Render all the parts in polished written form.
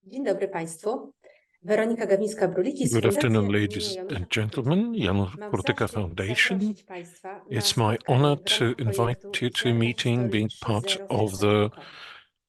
Dzień dobry Państwu. Weronika Gawińska-Brulicki z Good Fundacji afternoon, imienia ladies Janusza and Kurtyki. gentlemen. Janusz Mam Kurtyka zaszczyt Foundation. zaprosić Państwa na It's my spotkanie honor w to ramach invite projektu you to a Ćwiartka meeting Historii being part 3.0 w of the Sosabowskim.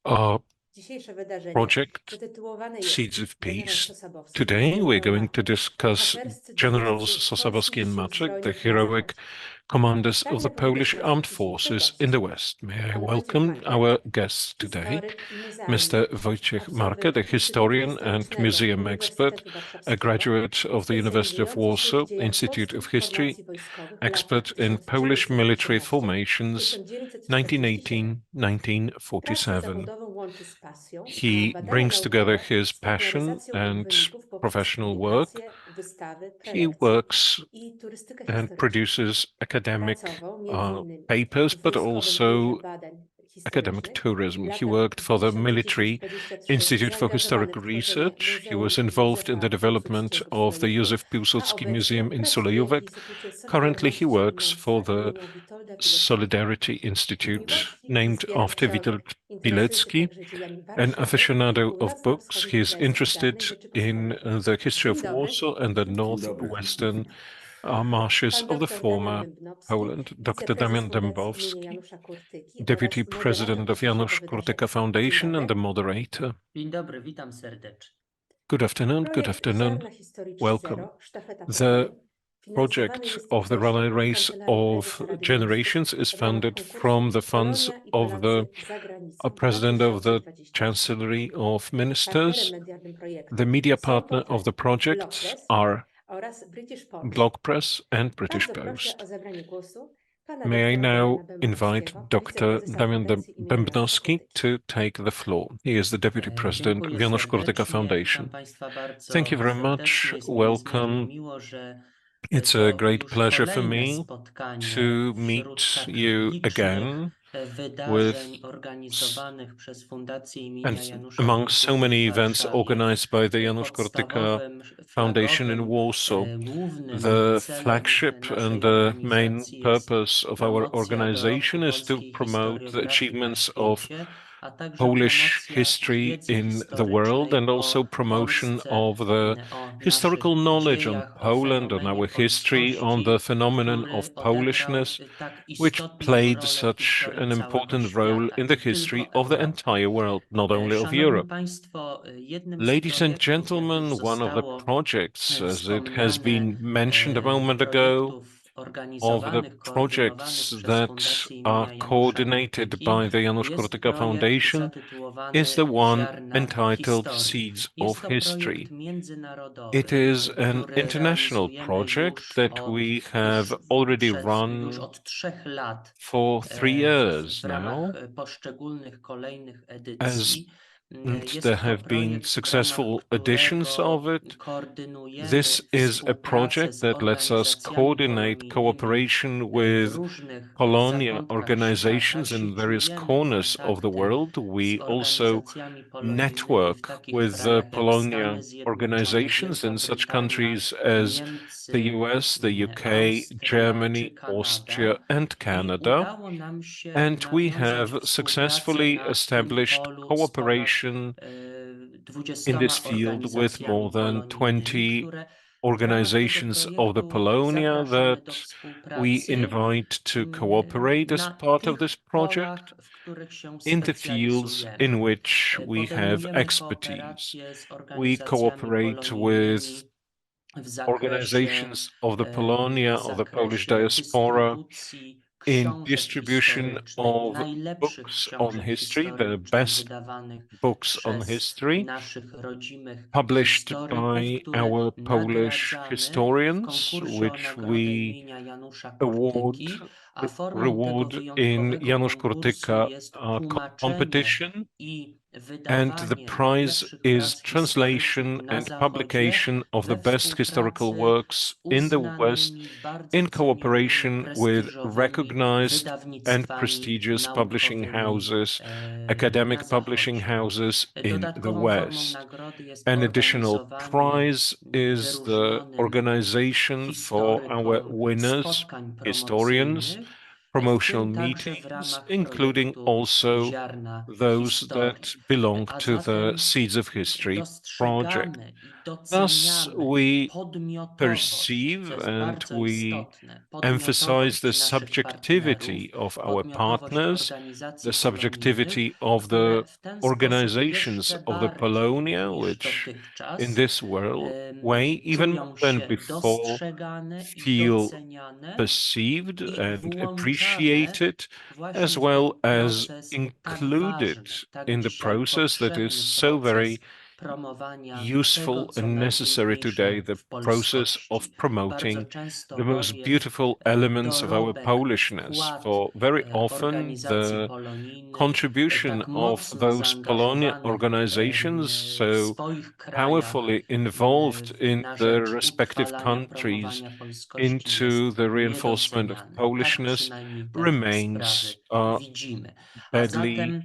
uh, Dzisiejsze wydarzenie project zatytułowane jest Seeds of Generał Peace. Sosabowski i Today, we're Generał going to Maczek, discuss bohaterscy Generals dowódcy Sosabowski polskich and sił Maczek, the zbrojnych na heroic Zachodzie. commanders of Pragnę the Polish powitać Armed naszych dzisiejszych Forces in the gości. West. May I Pan Wojciech welcome Markę, our guests today, historyk i muzealnik, Mr. Wojciech Markę, absolwent the Instytutu historian and Historycznego museum expert, Uniwersytetu a Warszawskiego, graduate of the University of specjalizujący się w Warsaw dziejach Institute of polskich History, formacji wojskowych w latach expert in Polish military formations 1913-1947. Pracę 1918-1947. zawodową łączy z pasją, a He badania brings together naukowe his z passion popularyzacją ich and wyników poprzez professional work. publikacje, wystawy, He prelekcje works i turystykę and historyczną. produces academic Pracował m.in. papers, w but Wojskowym Biurze also Badań academic Historycznych w tourism. He latach worked for the Military 1920-23, Institute for zaangażowany Historic w tworzenie Research. He Muzeum was involved in Józefa the development Piłsudskiego w of the Sulejówek, Józef a Piłsudski obecnie Museum in pracuje w Solejówek. Instytucie Currently, he Solidarności works for Niemca the imienia Witolda Pileckiego. Solidarity Institute, Miłośnik named zbierania after książek, Witold interesuje się Pilecki. także dziejami An Warszawy aficionado i of books, he północno-wschodniej is Polski w dawnej interested in Rzeczypospolitej. the history Dzień of dobry. Warsaw and the Dzień dobry. northwestern marshes Pan of the dr Damian former Bębnowski, Poland. Dr. wiceprezes Damian Fundacji imienia Dębowski, Janusza Kurtyki Deputy oraz moderator President of dzisiejszego Janusz wydarzenia. Kurtyka Dzień Foundation and dobry. the moderator. Dzień dobry, witam serdecznie. Good afternoon, good Projekt afternoon. Ziarna Historii Welcome. 3.0, Sztafeta The Prawdy, finansowany project jest of the ze Rally środków Race Kancelarii of Prezesa Rady Ministrów Generations is w ramach funded konkursu from the funds Polonia i of the Polacy za granicą President of the 2023. Chancellery of Partnerem Ministers. medialnym projektu The media są partner of portal the projects Blockpress are oraz British Post. Block Press and British Bardzo proszę o Post. zabranie głosu pana May I doktora now Damiana invite Bębnowskiego, Dr. wiceprezesa Damian Fundacji imienia Janusza Bębnowski Kurtyki. to take the floor. He is the Deputy President of Dziękuję Janusz Kurtyka serdecznie. Foundation. Witam Państwa Thank you bardzo very much. serdecznie. Jest mi niezmiernie Welcome. miło, że It's a to great już pleasure for kolejne me spotkanie to wśród meet tak you licznych again wydarzeń with organizowanych przez Fundację imienia and Janusza among so Kurtyki many w events Warszawie. organized by the Janusz Kurtyka Podstawowym, Foundation in flagowym, Warsaw. głównym The celem flagship and naszej the main organizacji jest purpose of our promocja organization dorobku is to polskiej promote the historiografii na achievements of świecie, a także Polish promocja history wiedzy in the world historycznej and o also promotion Polsce, of the o historical naszych knowledge on dziejach, o Poland, on fenomenie our history, on the polskości, phenomenon of który odegrał Polishness, tak which istotną played rolę w such historii an całego important role świata, in the nie history tylko of the Europy. entire world, not only of Szanowni Europe. Państwo, jednym z Ladies and projektów, jak już gentlemen, one of the zostało projects, as it has wspomniane, been mentioned a moment ago, projektów of the organizowanych, koordynowanych projects przez that Fundację are imienia Janusza coordinated Kurtyki by the Janusz jest Kurtyka projekt Foundation is the zatytułowany one Ziarna entitled Historii. Seeds Jest of to projekt History. It międzynarodowy, is an który international realizujemy project już that od, we have already już run od 3 lat for 3 years w ramach now, poszczególnych kolejnych as edycji. there Jest to have been projekt, w ramach successful editions którego of it. koordynujemy This is a współpracę project z that lets us organizacjami coordinate polonijnymi cooperation w with różnych Polonia zakątkach świata. organizations in various Sieciujemy corners of the kontakty world. z We also organizacjami polonijnymi w network takich with the krajach jak Polonia Stany Zjednoczone, organizations Wielka in such Brytania, countries as the Niemcy, US, the UK, Austria czy Germany, Austria, Kanada. and I Canada. udało nam się And we nawiązać have współpracę successfully na tym established polu z ponad cooperation in 20 this field with more organizacjami than polonijnymi, 20 które w ramach tego organizations of the projektu Polonia zapraszamy do that we współpracy invite to cooperate as na part of tych this project polach, w których się in the fields in specjalizujemy. which we have Podejmujemy expertise. kooperacje z We organizacjami cooperate with polonijnymi w zakresie, organizations of the Polonia, w of the Polish zakresie diaspora, dystrybucji in książek distribution historycznych, of najlepszych books on książek history, the historycznych best wydawanych books on przez history, naszych rodzimych published historyków, by które our Polish nagradzamy w historians, konkursie o which nagrodę we imienia Janusza award, Kurtyki, a formą tego reward in wyjątkowego Janusz konkursu Kurtyka jest tłumaczenie competition, i and the wydawanie prize najlepszych is prac historycznych translation na and Zachodzie publication of the we best historical współpracy works in the West uznanymi, bardzo in cenionymi, cooperation with prestiżowymi recognized and wydawnictwami prestigious publishing naukowymi houses, na academic publishing Zachodzie. houses in the Dodatkową formą West. nagrody jest An additional organizowanie prize is the wyróżnionym organization for our historykom winners, spotkań historians, promocyjnych promotional tym także w meetings, ramach including projektu also Ziarna those that Historii. belong A to the zatem Seeds of History project. dostrzegamy i Thus, doceniamy we podmiotowość, co perceive jest and bardzo we istotne, emphasize the podmiotowość naszych partnerów, subjectivity of our podmiotowość partners, organizacji the polonijnych, subjectivity of które the w ten sposób organizations jeszcze of the bardziej Polonia, niż which in dotychczas this way, even more czują than się before, dostrzegane i feel doceniane perceived i and włączane appreciated, as właśnie w ten well as proces tak included ważny, tak in the dzisiaj process that is potrzebny so very proces promowania tego, useful co and necessary najpiękniejsze today, the w process of polskości. Bardzo promoting często the most bowiem beautiful elements of our dorobek, Polishness. wkład For very often, organizacji the polonijnych, contribution tak of mocno those Polonia zaangażowanych organizations, w so swoich krajach powerfully involved in na their rzecz respective utrwalania, countries promowania polskości into jest the reinforcement of niedoceniany. Tak Polishness przynajmniej te remains sprawy widzimy. A badly zatem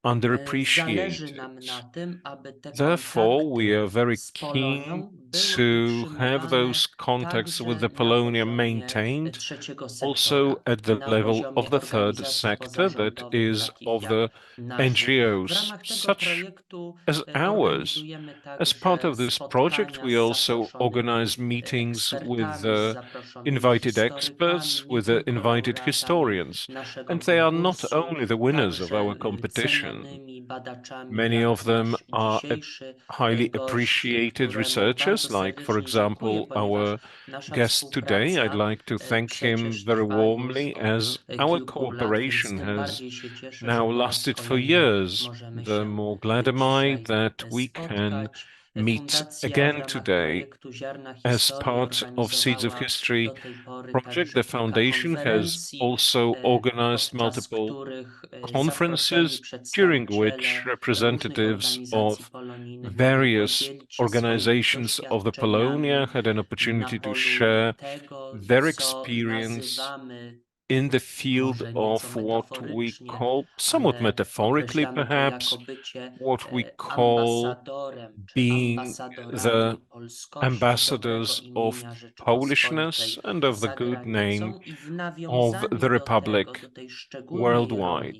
zależy underappreciated. nam na tym, aby te Therefore, we kontakty are very z keen Polonią były to have utrzymywane those contacts with także the na Polonia poziomie maintained trzeciego also sektora, at the na level of poziomie the third organizacji sector, that pozarządowych, is, takich of jak the nasza. W NGOs, ramach tego such projektu as ours. organizujemy As part także of this project, spotkania we z also zaproszonymi organize meetings with ekspertami, z the zaproszonymi invited experts, historykami, nie with the tylko invited laureatami historians. naszego And they are not konkursu, only the winners of także our competition. cenionymi badaczami, Many jak of them nasz are dzisiejszy highly gość, appreciated któremu bardzo researchers, like, for serdecznie dziękuję, example, ponieważ our nasza guest today. I'd współpraca like to thank him przecież very trwa już warmly, od as our kilku lat, więc cooperation tym has bardziej się cieszę, że now po raz lasted for kolejny years. możemy The się more glad am I dzisiaj that we can spotkać. meet Fundacja w again ramach today. projektu Ziarna As Historii part of Seeds of organizowała History do tej pory project, także the kilka foundation has konferencji, also organized podczas multiple których zaproszeni conferences during which przedstawiciele różnych representatives organizacji of polonijnych mogli various podzielić się swoimi organizations of the Polonia doświadczeniami had an na opportunity to polu share tego, their co experience nazywamy in the field może nieco of what we metaforycznie, call, somewhat ale metaphorically określamy to jako perhaps, bycie what we call ambasadorem czy being ambasadorami the polskości, dobrego ambassadors of imienia Polishness Rzeczypospolitej and of the za good name granicą i w of the nawiązaniu do tego, Republic do tej szczególnej worldwide. roli,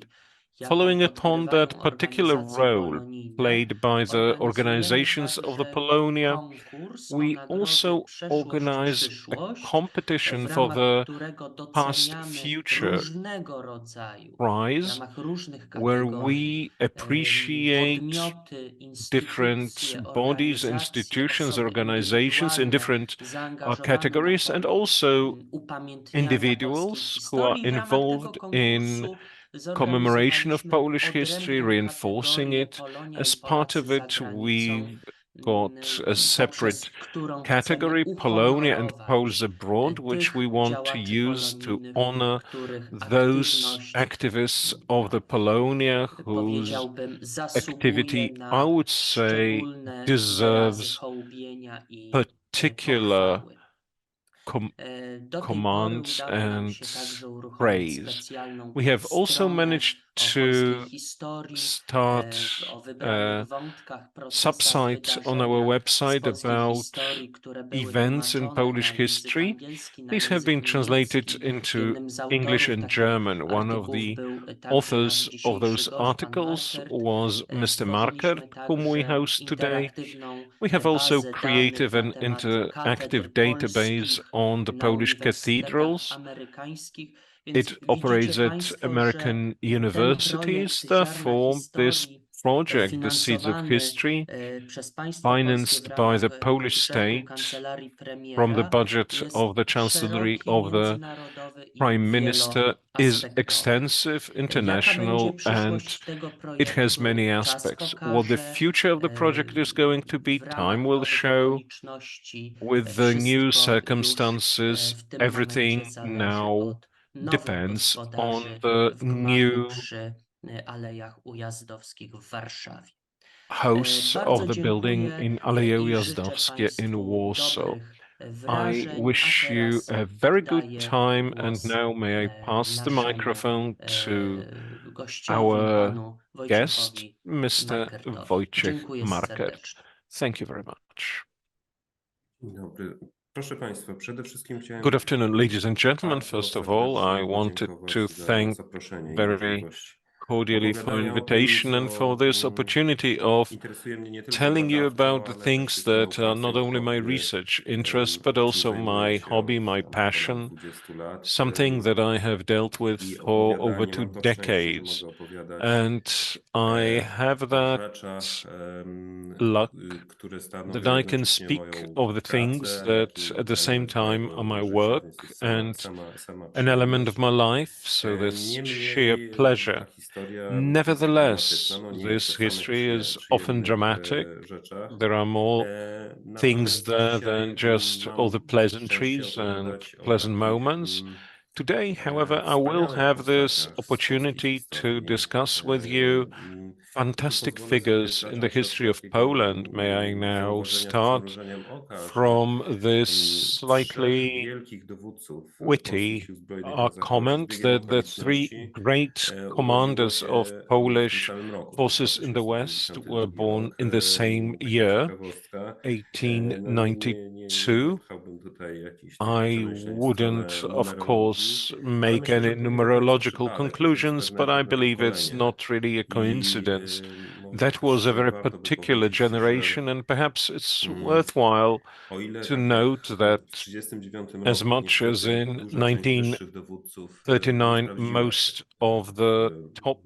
jaką Following upon that odgrywają particular organizacje role polonijne, played by the organizujemy organizations of the także Polonia, konkurs o we nagrodzie also organize a Przyszłość, w competition for ramach the którego past doceniamy future różnego rodzaju, w prize, ramach różnych where kategorii we appreciate podmioty, different instytucje, bodies, organizacje, institutions, osoby organizations in indywidualne different zaangażowane na categories, and polu also upamiętniania polskiej individuals who are historii. W ramach tego involved in konkursu commemoration of zorganizowaliśmy Polish history, odrębną reinforcing kategorię it. Polonia i As part Polacy of za it, granicą, we've got a separate poprzez którą chcemy category, Polonia and Poles uhonorować abroad, which we tych want to działaczy use to polonijnych, honor których those aktywność, activists of the Polonia whose powiedziałbym, zasługuje activity, I na would say, szczególne wyrazy deserves hołbienia i particular pochwały. com- Do tej pory command udało nam and się także uruchomić praise. specjalną We have also stronę managed o polskiej to historii, start o wybranych a wątkach, procesach, subsite on our wydarzeniach z website polskiej about historii, które były events in tłumaczone Polish na język history. angielski, na These have been język translated niemiecki. into Jednym z English autorów and takich German. One of artykułów the był także nasz authors of dzisiejszy those gość, pan articles Markert. was Mr. Marker, Stworzyliśmy whom we także host today. interaktywną We have also bazę danych created na an temat interactive katedr database polskich on the na Polish uniwersytetach cathedrals. amerykańskich, It więc widzicie operates at Państwo, że American ten universities. projekt Ziarna Therefore, this Historii, project, the Seeds of finansowany History, przez państwo polskie w financed by ramach the Polish budżetu state Kancelarii from the Premiera, budget of jest the Chancellery szeroki, of the międzynarodowy i Prime Minister, is wieloaspektowy. extensive, Jaka będzie international, and przyszłość tego it has many projektu? Czas aspects. What the pokaże. future of the project is going to be, W time ramach will nowych show. okoliczności With the new wszystko już circumstances, w tym momencie everything zależy now od nowych depends on gospodarzy the w gmachu new przy Alejach Ujazdowskich w Warszawie. hosts Bardzo of the building dziękuję in Aleje i życzę Ujazdowskie in Państwu Warsaw. dobrych I wrażeń, a wish you teraz a very good oddaję time, and głos now may I pass the naszemu microphone to gościowi, our panu guest, Wojciechowi Mr. Markertowi. Wojciech Dziękuję Marker. serdecznie. Thank you very much. Dzień dobry. Proszę Państwa, przede wszystkim chciałem Good afternoon, ladies and gentlemen. bardzo First of all, serdecznie I wanted to podziękować za thank zaproszenie i very możliwość cordially for opowiadania o tym, invitation and co for this opportunity of interesuje mnie nie tylko telling you badawczo, about the ale things praktycznie that are not only my naukowo-filmowo, research interest, którym but also zajmuję my się hobby, od my tam ponad passion, 20 lat. something that I have dealt with I for over opowiadanie, 2 mam to szczęście, że decades. mogę opowiadać And I have o that rzeczach, luck które that stanowią I can jednocześnie speak moją of the things pracę, jak that i at the same element time mojego are my życia, work więc jest and sama an element of przyjemność. my life, so this sheer Niemniej ta pleasure. historia jest dramatyczna. Nevertheless, No nie jest o this samych history is often przyjemnych dramatic. rzeczach. There are more things Natomiast there dzisiaj than just all the mam szczęście pleasantries and opowiadać o pleasant takich moments. Today, however, I will wspaniałych have this postaciach z polskiej opportunity to historii. discuss with you I tu fantastic pozwolę sobie figures in the zacząć od history of takiego Poland. May I now zauważenia z start przymrużeniem oka, że from this trzech slightly wielkich dowódców polskich witty sił zbrojnych na Zachodzie z comment biegiem that the three okoliczności great urodziło commanders się of w tym Polish samym roku. To jest forces in the West were 1992 born rok. in the same Taka year, ciekawostka. No nie 1892. zapchałbym tutaj jakichś takich I przemyśleń w stronę wouldn't, of numerologii, course, ale make myślę, że any to nie do końca numerological przypadek. To jest conclusions, but I pewne believe it's pokolenie. not really a I coincidence. może That was a też very warto by particular powiedzieć, że generation, and perhaps it's mm, worthwhile o ile to tak jak note w that 1939 as roku much as niestety in duża część wyższych dowódców nie 1939, sprawdziła się most of the top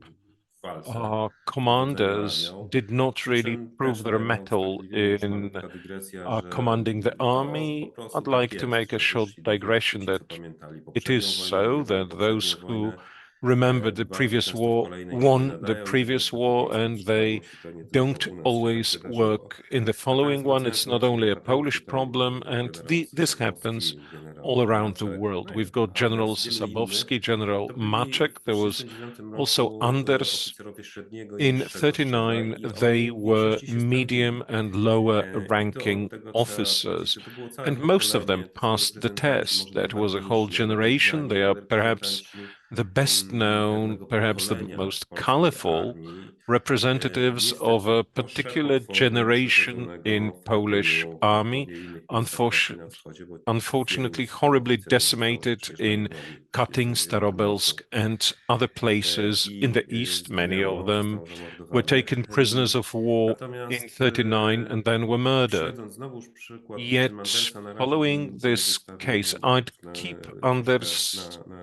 w walce z powodzeniem commanders armią. did not Przy really czym prove też their taka mettle usprawiedliwienie, czy in malutka dygresja, że commanding the to po army. prostu I'd tak like to jest, make a że short wyżsi dowódcy, digression ci that co pamiętali it is poprzednią wojnę, so wygrywali that those poprzednią who wojnę, remember the bardzo previous często w war kolejnej się nie won the nadają i widać previous to po war, polsku and they stało się to nie tylko don't u nas się tak always wydarzyło. work in the Natomiast following one. wracając It's do not naszej only a bohaterki, Polish tam problem, and generał this happens Sosabowski, all generał around the Maczek, world. no We've i got General oraz wielu innych. Sosabowski, General To byli Maczek. w There was 1939 also roku Anders. oficerowie średniego i In wyższego szczebla 39, i they oni w were większości się medium sprawdzili. and lower I to od ranking tego trzeba powiedzieć, officers, że to było całe and most of them pokolenie, to są passed the reprezentanci test. może That was a whole najbarwniejsi, najbardziej generation. znani, They ale are perhaps reprezentanci the best known, pewnego perhaps the pokolenia most polskiej colorful armii. representatives of Niestety a po particular szefostwowie generation in przerzedzonego w Polish Radomiu, w army, Charkowie i innych miejscach Rosji unfortunately na wschodzie, bo wielu unfortunately z tych horribly oficerów zostało decimated zaprzyjaźnionych in z nami w Katyn, 1939 roku. Starobelsk, and other places in the I east. Many of zginęło, them zostało were zamordowanych. taken prisoners of war in Natomiast 39 and then were murdered. śledząc znowuż przykład tym Yet, Andersa, na razie following bym nie this zostawił case, I'd na, keep troszkę Anders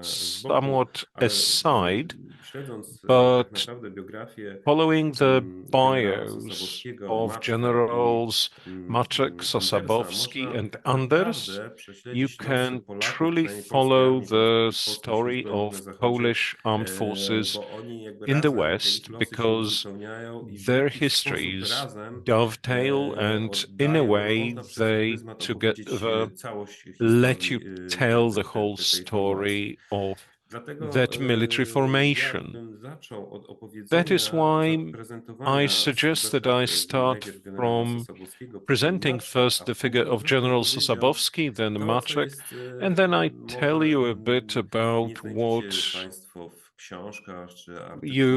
z boku, somewhat ale aside, śledząc tak but naprawdę biografię following the generała bios Sosabowskiego, of Maczka i Generals Maczek, Andersa, Sosabowski, można and tak Anders, naprawdę you prześledzić losy can Polaków, truly przynajmniej polskiej follow armii the i polskich sił story zbrojnych na of Zachodzie, Polish armed forces bo oni jakby in the razem, te ich West losy się because uzupełniają i w their jakiś sposób histories razem dovetail, and in a oddają, no way można przez ich they pryzmat opowiedzieć together całość let you historii tell the whole tej formacji. story of Dlatego that military ja formation. bym zaczął od That is opowiedzenia, why I zaprezentowania suggest that sylwetki I start najpierw generała from Sosabowskiego, później presenting Maczka, first a the figure później of bym General opowiedział Sosabowski, then to, co Maczek, jest and then I tell może you a bit nie about what znajdziecie Państwo w książkach czy you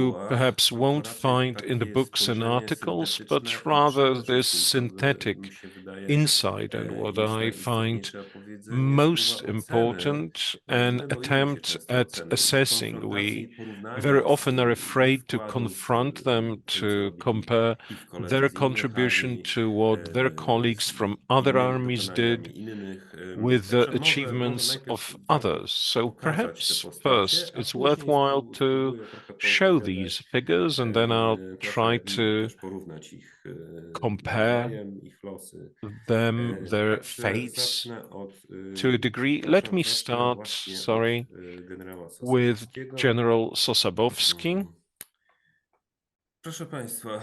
artykułach, perhaps tylko won't raczej find in the takie books and spojrzenie articles, syntetyczne but i rather przede this wszystkim, co synthetic mi się wydaje insight, and what jest I find najistotniejsze, opowiedzenie próba most oceny. important, I an my boimy się attempt często at oceny i assessing. konfrontacji We i very porównania z often are ich afraid to wkładu w confront them, tym, co to robili compare ich koledzy their z innych contribution armii, to what their colleagues z from ich other innymi armies did dokonaniami innych. with the Także może achievements najpierw of warto others. So pokazać te perhaps first postacie, a it's później worthwhile to spróbuję trochę show these poopowiadać, figures, and then I'll try trochę to też porównać ich compare nawzajem, ich losy. them, their Także fates zacznę od, to a degree. Let przepraszam, me zacznę start, właśnie od sorry, generała with Sosabowskiego. General Sosabowski. Proszę Państwa,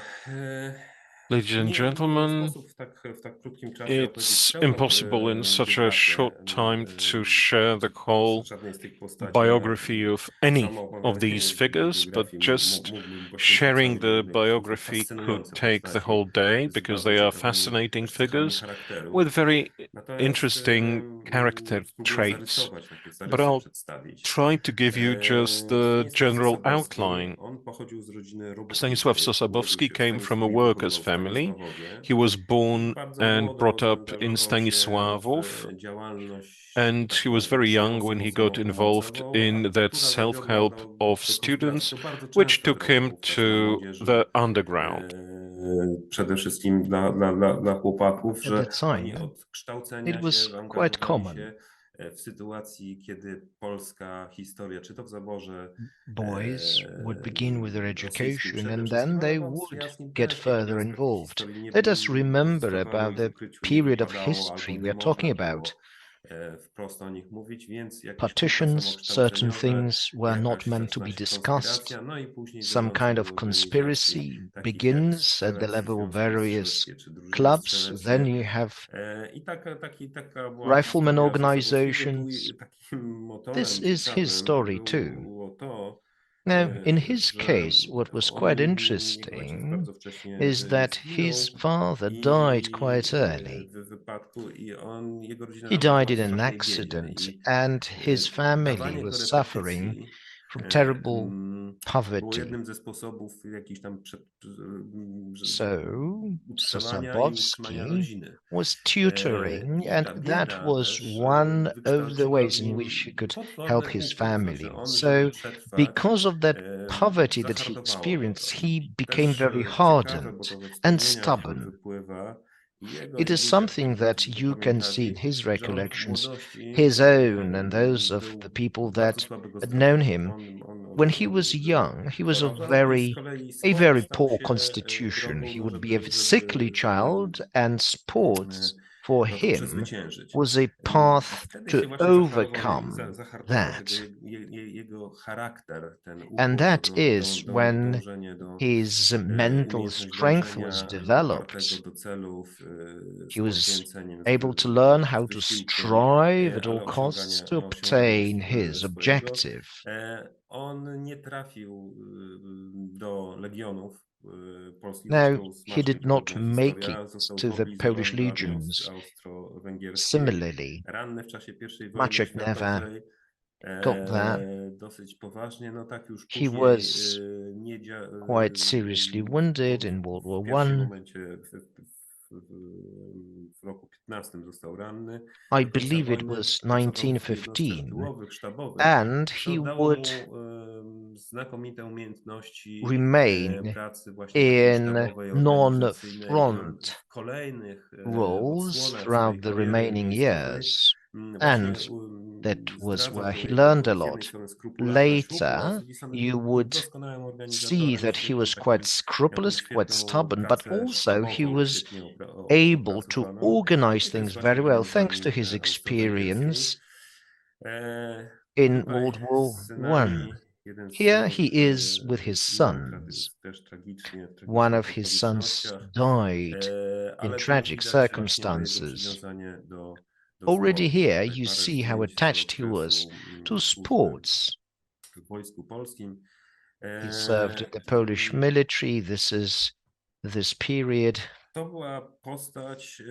Ladies and nie gentlemen, sposób w tak krótkim czasie opowiedzieć it's całą impossible in such a biografię short time to share the whole żadnej z tych postaci. biography of any Samo of opowiadanie these figures, but biografii just mógłbym poświęcić sharing całej the jednej dzisiejszej biography could fascynujące take the postaci whole day z because bardzo they are ciekawymi fascinating też cechami figures charakteru. with very Natomiast interesting character spróbuję traits. zarysować, takie But zarysy I'll przedstawić. try to give you just the Stanisław general Sosabowski, outline. on pochodził z rodziny robotniczej. Stanisław Urodził Sosabowski się w came from a Stanisławie, worker's wykonywał family. Stanisławowie. He was born Bardzo and młodo brought up in zaangażował się Stanisławów, w działalność and he was taką very young when he got involved samozapomocową, in that która zawiodła self-help go of do konspiracji. students, To bardzo which częste took him wówczas dla to młodzieży, the underground. przede wszystkim dla chłopaków, At że the time, oni od kształcenia it was się, quite angażowali common. się w sytuacji, kiedy polska historia, czy to w zaborze Boys would begin with their rosyjskim education przede and wszystkim, then ale they w would austriackim get też w further aspektach involved. historii nie, Let us remember z about the ukryciu nie period of wypadało albo history we nie are można talking było about. wprost o nich mówić, więc jakieś próby Partitions, certain samokształceniowe, things were not jakaś meant to zaczyna be się discussed. konspiracja, no i później Some dążące kind of do organizacji conspiracy takich jak begins at the strzeleckie, level of związki various strzeleckie czy drużyny clubs. Then strzeleckie. you have I taka była rifleman historia Sosabowskiego. Tu organizations. takim This motorem is his ciekawym story too. było to, Now, in his że case, what was on, quite jego ojciec interesting bardzo wcześnie is that his zginął father died quite early. w wypadku i jego rodzina He była died in w an strasznej biedzie accident, i and his family dawanie was suffering korepetycji from terrible było poverty. jednym ze sposobów jakichś tam So, utrzymania i utrzymania Sosabowski rodziny. was tutoring, I and ta that bieda was też one of the wykształciła w ways in nim which he could potworne help his uczucia, to family. znaczy on, So, żeby przetrwać, because of that poverty that he zahartowało go to. experienced, he I became też very ciekawe, bo hardened to we and wspomnieniach stubborn. wypływa, It is dzieciak, something którzy that to you can see in pamiętali, his że on w recollections, młodości his own and those of the był people bardzo that słabego had known zdrowia. him. When he was On young, he was chorował i z kolei a sport very stał poor się constitution. drogą, He no, would be a żeby sickly child, and sports for no, to him przezwyciężyć. was a I path wtedy to się właśnie overcome zahartował tego that. jego charakter, ten And upór, that is when dążenie do his mental umiejętność strength was dążenia upartego developed. do celów z He was poświęceniem, able to learn how z to wysiłkiem, strive at all ale costs to osiągania obtain his swojego. objective. On nie trafił do legionów polskich, Now, zresztą he smacznie did to not pewna make historia. it Został to the Polish zmobilizowany do armii legions. austro-węgierskiej, Similarly, ranny w czasie I wojny Maczek never światowej. got that. Dosyć poważnie, no tak już He później was nie quite seriously wounded in World w War pierwszym One. momencie w roku 15 został ranny. I Do końca believe it wojny was pracował w jednostkach 1915, tyłowych, sztabowych, and co he dało would mu znakomite umiejętności remain pracy właśnie takiej in sztabowej, organizacyjnej i on non-front w kolejnych roles odsłonach swojej throughout the kariery remaining wojskowej years, właśnie and that was zdradza where to he jego learned a z jednej lot. strony skrupulatne, a z Later, drugiej strony you był would doskonałym see organizatorem, that he świetnym was quite taką scrupulous, quite świetną stubborn, but pracę also he sztabową, was świetnie able to opracowaną. organize I to jest things właśnie very well thanks to organizatorem his austro-węgierskiej. experience in Tutaj World War z One. synami jeden z Here he synów is with his zginął sons. też tragicznie, w One tragicznych of his sons okolicznościach, died in ale tu już tragic widać właśnie to jego circumstances. przywiązanie do Already sportu. here Tutaj you parę see how zdjęć z attached he was okresu to służby sports. w Wojsku Polskim. He served in the Polish military. This is this period. To była postać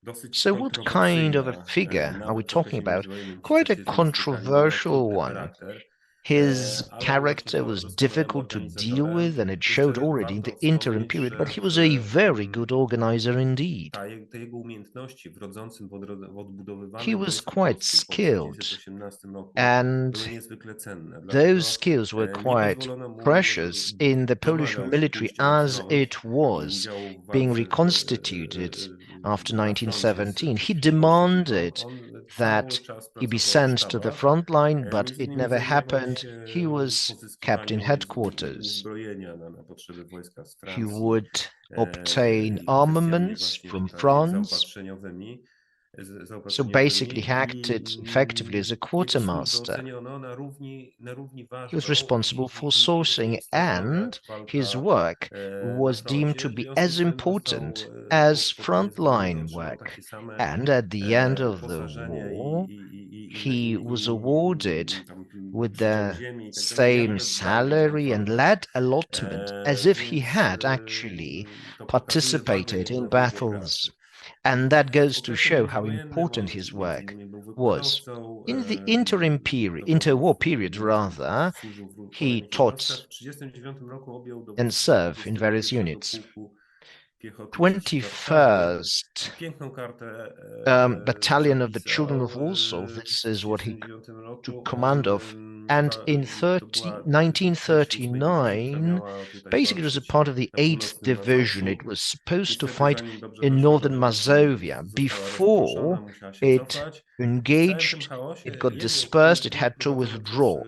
dosyć So what kind of a kontrowersyjna, figure are we nawet w talking okresie about? międzywojennym ci Quite a czasy zmysłykali, miał controversial okrutny one. charakter, His ale on właśnie character was doskonałym difficult to deal organizatorem. with, and it showed Jeszcze already in warto the interim wspomnieć, period, but że he was a very good organizer indeed. te jego umiejętności w rodzącym, w odbudowywanym He was Wojsku quite Polskim po skilled, 1918 roku and były niezwykle cenne. those Dlatego skills were nie quite pozwolono mu, precious in the Polish domagał się military pójścia na as front it i was udziału w being walce reconstituted after na froncie 1917. He przeciwko Bolszewikom. demanded On cały that czas he be pracował w sent to the sztabach. front line, but Między it innymi never zajmował happened. się He was kept in pozyskiwaniem headquarters. uzbrojenia na potrzeby wojska z He Francji would obtain i kwestiami armaments właśnie from tutaj France. So basically, he zaopatrzeniowymi acted effectively as a jego służbę quartermaster. oceniono na równi He was ważną responsible for i sourcing, zdemonstrowano, and jak walka his work na was deemed to froncie. W be związku as z tym został important as po wojnie zbrojny, frontline otrzymał work. takie same And at the end of the uposażenie war, he was awarded tam with przydział the ziemi i tak dalej, jak same walczył z tą salary and frontą. land allotment as if he Więc had actually to pokazuje wagę participated in jego battles. pracy. And that goes to okresie show how międzywojennym important on his między work innymi był was. wykładowcą, In the interim period, dowodził interwar period rather, służył w he kolejnych jednostkach. taught W 1939 roku objął and dowództwo served in various 21 units. Pułku Piechoty dziś w Warszawie. 21st Piękną kartę Battalion of the Children of zapisał Warsaw, w this is what he 1939 took roku. command of. And in To była część 8 Dywizji, która 1939, miała tutaj basically it was a walczyć part of the na 8th północnym Division. Mazowszu. It was supposed to Niestety, fight zanim dobrze in doszła northern do Mazovia. została rozproszona, Before musiała się it cofać. I w całym tym engaged, chaosie it got jednym z dispersed, it punktów had to prowadzonym przez withdraw.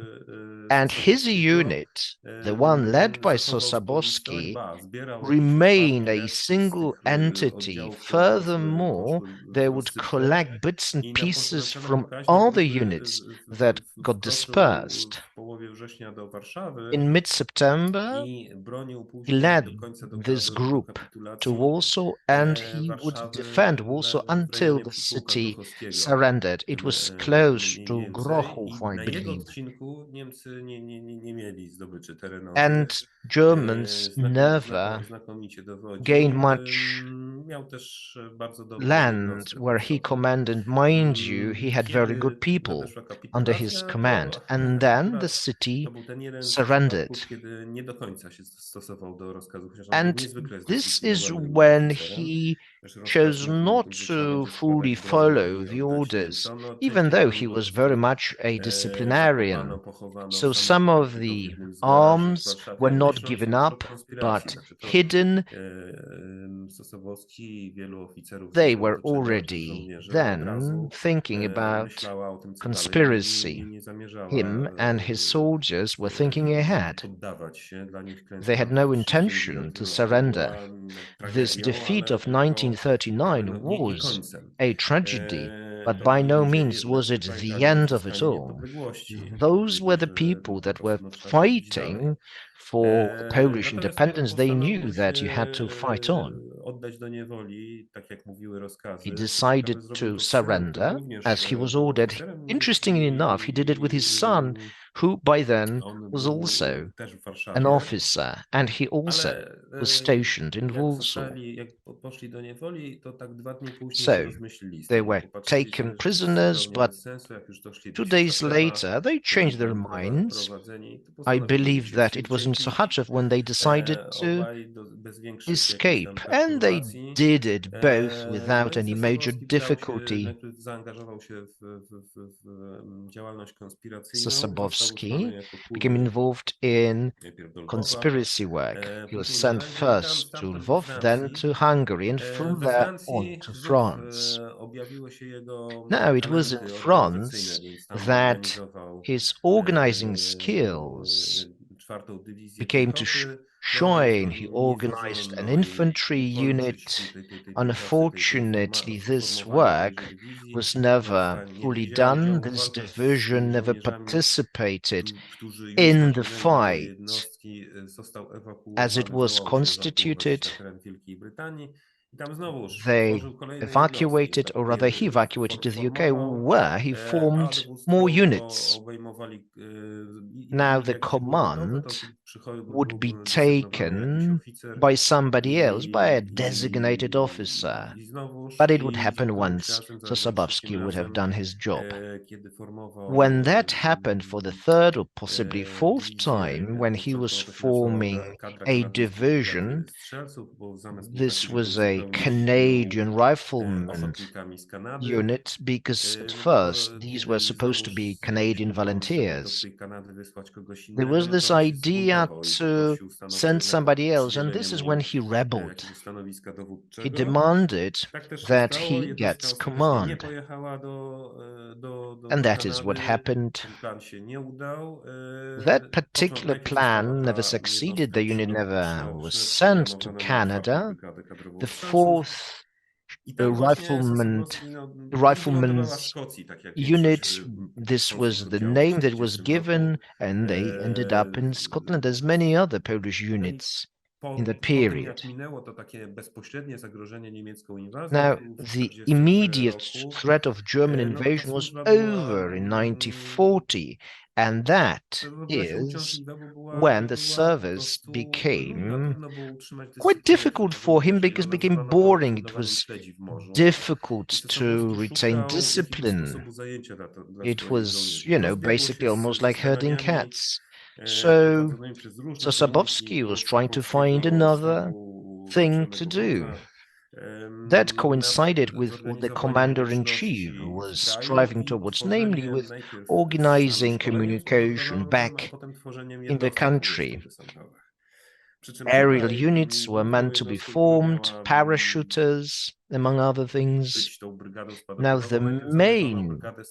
And his Sosabowskiego unit, the one led by zachował spójność, Sosabowski, zbierał jakieś remained odpadki, a resztki z single tych entity. oddziałów, które Furthermore, poszły they w would rozsypce. collect bits and I pieces na from pokaźnik, other gdyby units that got wkroczył dispersed. w połowie września do Warszawy In mid-September, i bronił he później led do końca this do group to kapitulacji Warsaw, and he would Warszawy defend Warsaw w until rejonie the Pułka city Grochowskiego. surrendered. It was close Mniej to więcej. Grochów, I I na jego believe. odcinku Niemcy nie mieli zdobyczy terenowej. And Germans never Znakomicie dowodził. gained much Miał też bardzo dobrą land jednostkę where he dowódcową. commanded. Mind you, he had very good Kiedy people nadeszła under his kapitulacja, command. to And then the akurat city to był ten jeden z surrendered. przypadków, kiedy nie do końca się stosował do rozkazu, chociaż on był And niezwykle this is zdyscyplinowany when oficerem. he Też rozkaz chose mówił o tym, not że trzeba to będzie fully składać broń follow i the oddać orders, Niemcom. No, część even tej though broni he po was prostu very much a disciplinarian. pochowano w So samych some of typowych the zbiorach w arms Warszawie, were not myśląc given już o up, konspiracji. but Znaczy to hidden. Sosabowski i wielu oficerów z They jego were otoczenia czy already żołnierzy od then razu thinking about myślała o tym, co conspiracy. dalej. Nie zamierzała Him and his soldiers were thinking ahead. poddawać się. Dla nich klęska They had w no 1939 intention to roku surrender. była This tragedią, defeat ale of tylko 1939 nie was końcem. a tragedy, but To by byli no ludzie means was it zaklękali the na end of it odzyskanie all. niepodległości. Those were the Wiedzieli, że people po that were prostu no, trzeba się bić dalej. fighting for Polish Natomiast independence. They postanowił knew that you się had to fight on. oddać do niewoli, tak jak mówiły rozkazy. He Co decided ciekawe, zrobił to to z synem, który surrender również as he was był ordered. oficerem Interestingly enough, he did it with his son, who by then on was był also też w an Warszawie. officer, and he also Ale was stationed in jak Warsaw. jak poszli do niewoli, to tak 2 dni później So, się rozmyślili z they tym, were popatrzyli sobie, taken że to jest prisoners, zupełnie but bez sensu, jak już doszli do 2 days Sochacewa, later they changed their minds. prowadzeni, to I postanowili believe that it was in uciekli. Sochaczew when they decided to Obaj bez większych jakichś escape, tam and they perturbacji. did it both No without i any major Sosabowski difficulty. najpierw zaangażował się w działalność konspiracyjną. Został Sosabowski wysłany jako became kurny involved in najpierw do Lwowa, conspiracy work. He was później sent do Węgier i first to stamtąd do Lwów, then Francji. to Hungary, and from We there on Francji to znów France. objawiły się jego Now it was in talenty France organizacyjne, więc tam that organizował his organizing skills 4. Dywizję became to Piechoty. shine. He Nie organized zdążono an jej infantry ukończyć unit. tej pracy, Unfortunately, this formowania work tejże dywizji. was Nie była w never stanie, nie fully wzięła done. udziału w This walkach z division never żołnierzami, participated którzy już in the napłynęli do fight jednostki. Został as it ewakuowany, was zdołał się ewakuować constituted. na teren Wielkiej Brytanii. I tam znowuż They tworzył kolejne evacuated, jednostki, or rather he evacuated to the UK, formował, where he a formed dowództwo more units. obejmowali Now the jak się było gotowe, to command would był be desygnowany jakiś taken oficer by somebody else, by a i, designated officer. i znowuż But it would i happen za którymś once razem, za Sosabowski trzecim would have razem, done his job. kiedy formował When that happened for the third or possibly fourth dywizję, time, when he was to się nazywało forming kadra a kanadyjskich division, strzelców, bo zamiast this infanterii was byli a zupełnie Canadian silną, rifleman ochotnikami z Kanady. unit, because at No first tylko these were kiedy supposed to znowuż be z jakiegoś Canadian powodu on chciał do volunteers. tej Kanady wysłać kogoś There innego, was no this to on się idea zbuntował i to poprosił Stanów send Zjednoczonych somebody o else, and this przydzielenie is mu when he rebelled. jakiegoś stanowiska He dowódczego. demanded Tak też się that stało. he Jednostka gets ostatecznie nie command. pojechała And do that is what Kanady. happened. Ten plan się nie udał. That particular Najpierw została plan never ta succeeded. The jednostka unit never was sent to przereklamowana na 4. Canada. Brygadę Kadrową The Strzelców. 4th I tam właśnie Sosabowski wylądowała w rifleman's Szkocji, tak jak większość unit, this polskich was the oddziałów w name that was 1940 given, roku. and they ended up in Scotland, as many other Polish No i units. in the Po tym, period. jak minęło to takie bezpośrednie zagrożenie niemiecką inwazją Now, w the 1940 immediate roku, threat of German no to ta invasion was służba była over in 1940, and that dość is uciążliwa, bo when the była po service prostu became trudno było utrzymać quite dyscyplinę, difficult trudno było for him też because it became nazywano to boring. It lądowaniem was śledzi w morzu. difficult I to Sosabowski retain szukał jakiegoś discipline. sposobu zajęcia dla It swoich was, żołnierzy. you To know, zbiegło basically się almost ze like herding staraniami cats. So prowadzonymi przez różne Sosabowski czynniki was trying to find polskiego another sztabu thing to naczelnego do. wodza, That na coincided with what the zorganizowanie commander-in-chief łączności w was kraju striving i towards, namely utworzenie with najpierw systemu organizing szkolenia communication przygotowawczym, a back potem tworzeniem in the jednostek country. górniczo-desantowych. Przy czym Aerial tutaj units were główną meant to be jednostką, która formed, miała parachuters, among other things. być tą brygadą Now, spadachronową, the najpierw zamieszczono main brygadę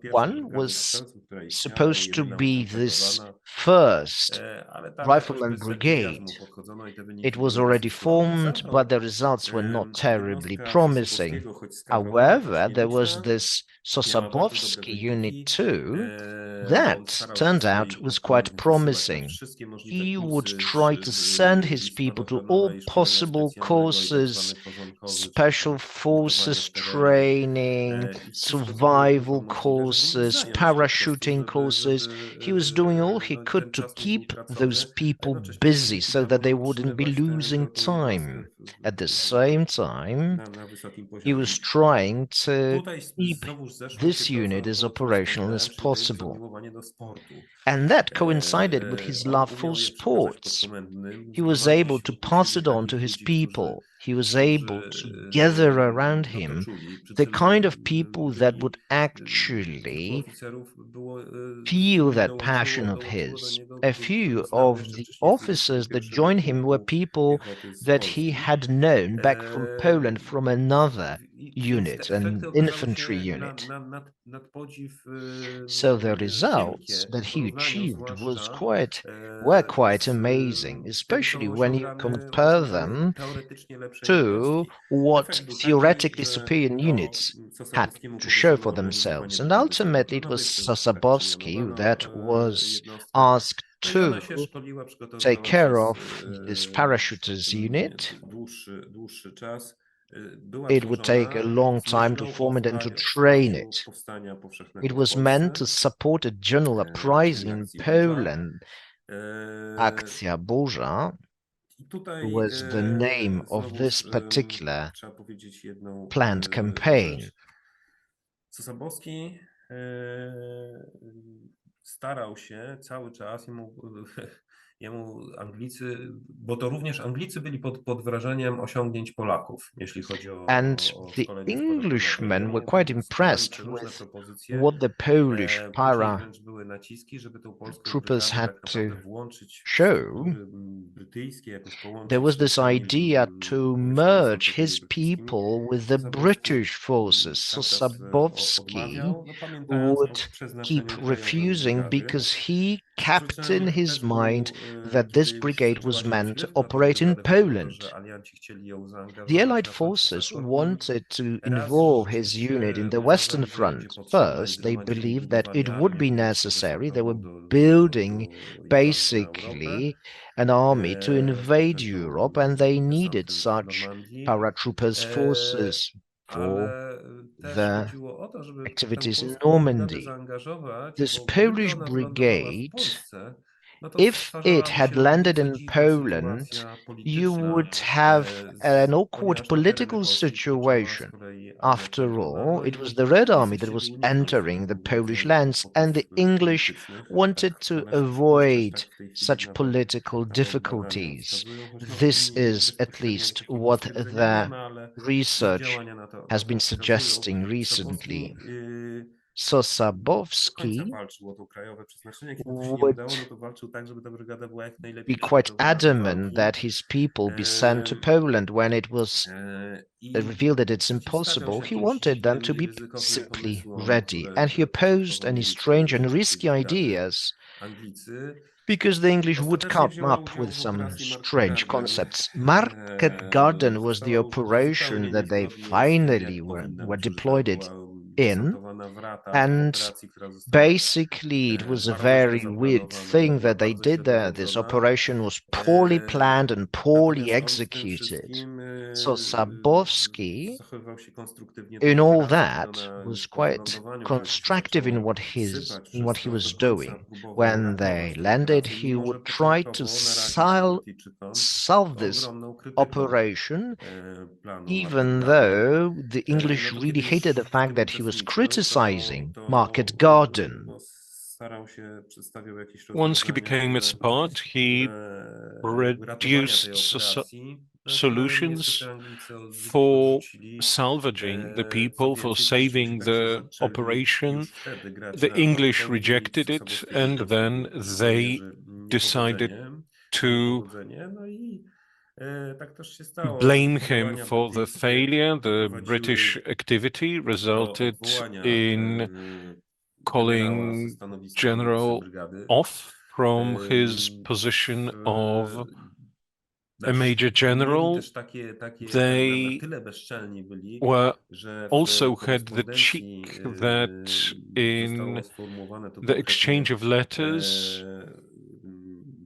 pierwszą one brygadę was strzelców, która istniała, supposed to jedyna be this utorpedowana, first ale tam jakoś rifleman bez brigade. entuzjazmu podchodzono i te It wyniki was były already dosyć słabe. Za formed, to but the results were not terribly jednostka promising. Sosabowskiego, choć skawrona, choć However, there was nieliczna, this miała bardzo dobre Sosabowski Unit wyniki, 2 bo on that starał się turned out swoich was quite podkomendnych wysyłać na promising. wszystkie możliwe He would kursy try to send his people to all spadochronowe i szkolenia possible specjalnego i tak courses, zwany porządkowy, czyli special tam nurkowanie forces w terenie. training, I wszystko, co było tym survival możliwe, żeby ich courses, zająć po prostu, parachuting courses. He was doing all he no, could ten to czas nie był keep those tracony, a people jednocześnie busy dzięki so temu that they no, wouldn't be utrzymywać losing tą jednostkę time. At the same time, na wysokim he poziomie. was trying to Tutaj keep znowuż zeszło this się to, unit as o czym operational wspominałem, as czyli to jego possible. zamiłowanie do sportu. And that coincided with his On love for umiał je przekazać sports. podkomendnym, He was zgromadzić able to wokół pass siebie it on to takich his ludzi, people. He was able to którzy gather around no, to him czuli. Przy the czym kind of people that would kilku actually oficerów było, z feel nimi that passion of dołączyło do his. niego, A którzy few znał of jeszcze the wcześniej z officers that 21 joined him were Pułku people Piechoty z that he Polski. had known back from Poland from another Więc te unit, an efekty okazały infantry się unit. nad podziw So the results wielkie that w he porównaniu achieved zwłaszcza were quite z amazing, tym, especially co when you osiągane compare them teoretycznie lepsze to jednostki. what Efekt był taki, theoretically że superior to units had Sosabowskiemu to show powierzono for organizowanie themselves. And brygady ultimately, it was spadochroniowej, przez tak Sosabowski przemianowano that was jednostkę. asked No i to ona się szkoliła, take przygotowywała care przez of this parachuters unit. dłuższy czas. Była It would take a tworzona long z time to myślą form it and to o train wsparciu it. powstania It powszechnego w was meant Polsce, to support a general czyli uprising in akcji Burza. Poland. Akcja Burza I tutaj was the name of this znowuż particular trzeba powiedzieć jedną planned campaign. rzecz. Sosabowski starał się cały czas, jemu Anglicy, bo to również Anglicy byli pod wrażeniem osiągnięć Polaków, jeśli chodzi And o the szkolenie spadochronowe. Englishmen were Jemu quite składali impressed przeróżne with propozycje. what the Polish Później wręcz były naciski, żeby tą polską troopers brygadę had tak naprawdę to włączyć w show. struktury brytyjskie, jakoś połączyć There was się this z tymi, idea to powiedzmy, merge his desantownymi brytyjskimi. people with the Sosabowski British forces. cały czas Sosabowski odmawiał, no, pamiętając o would keep przeznaczeniu krajowej refusing brygady. because he Przy kept in czym his też był, mind that this kiedy już brigade zaczęła was się meant to rozgrywka, tą operate in brygadę wzięto, Poland. że alianci chcieli ją The zaangażować Allied na froncie forces zachodnim. wanted to Raz, że involve his rzeczywiście unit in the Western uważali, że będzie Front. potrzeba i First, they zgromadzili, believed that it budowali would armię be powietrzno-desantową necessary. They were do building inwazji na Europę. basically an army to invade Rozpoczęto Europe, and they needed desantem w such Normandii. paratroopers forces for Ale też the chodziło o to, żeby tę activities in polską brygadę Normandy. zaangażować, This bo gdyby Polish ona wylądowała w brigade, Polsce, no to if it stwarzałaby had się landed nieco in dziwna Poland, sytuacja you polityczna, would have an awkward ponieważ na tereny political polskie wkroczyła z situation. kolei armia After krajdowa, all, no it i was the Red Army that dosyć was się uniknąć entering the wielu Polish wzajemnych lands, and the kłopotów English politycznych. wanted Tak to należy przypuszczać, tak avoid w tej chwili such na to political badania difficulties. wskazują, choć no, This is at bezpośrednio least takiego what potwierdzenia nie the ma, ale research działania na to has been wskazują. suggesting recently. Sosabowski do końca Sosabowski walczył o to krajowe przeznaczenie. Kiedy to się nie would udało, no to walczył tak, żeby ta brygada była jak be najlepiej quite przygotowana do adamant walki. that his people be sent to Poland when it was I revealed that it's przeciwstawiał impossible. się He jakimś wanted them to dziwnym, be ryzykownym simply pomysłom, ready, and he które opposed początkowo any mieli strange and wprowadzić risky takiej brygady ideas Anglicy. because the English would Ostatecznie come wzięła up udział with w some operacji Market strange Garden. concepts. Market Garden was the Została użyta operation zupełnie that they niezgodnie z tym, jak finally powinna were być użyta. deployed it Była in, desantowana w Ratach, and operacji, która została basically it was a bardzo źle very weird zaplanowana, thing that they bardzo did źle there. This dowodzona. operation was poorly planned and poorly Natomiast on w tym executed. wszystkim Sosabowski, zachowywał się konstruktywnie do in all operacji, która that, was po quite wylądowaniu wręcz już constructive in zaczęła what he sypać was wszystko, do końca doing. próbował When they uratować tę landed, operację, he mimo że would try to początkowo naraził Kurtyjczykom solve this ogromną krytyką operation, planu even Market though the No English to really kiedy hated the już fact tego that he was uczestniczył, criticizing to Market Garden. no, starał się, przedstawiał jakieś Once he rozwiązania, became its part, he ratowania tej reduced operacji, które niestety solutions Anglicy for odrzucili. salvaging the Co people, for więcej, ci Żydzi saving także the zaczęli operation. już wtedy grać The na English odpowiedzi rejected it, Sosabowskiego and pod then swoim they żołnierzy decided to niepowodzenie. No i tak też się stało. blame Te him działania for the brytyjskie failure. The doprowadziły British activity do resulted odwołania in generała ze calling stanowiska dowódcy General brygady. off from his position of a major Mieli general. też takie na They tyle bezczelni byli, were że also w had the korespondencji cheek that zostało in sformułowane to the konkretnie exchange of letters,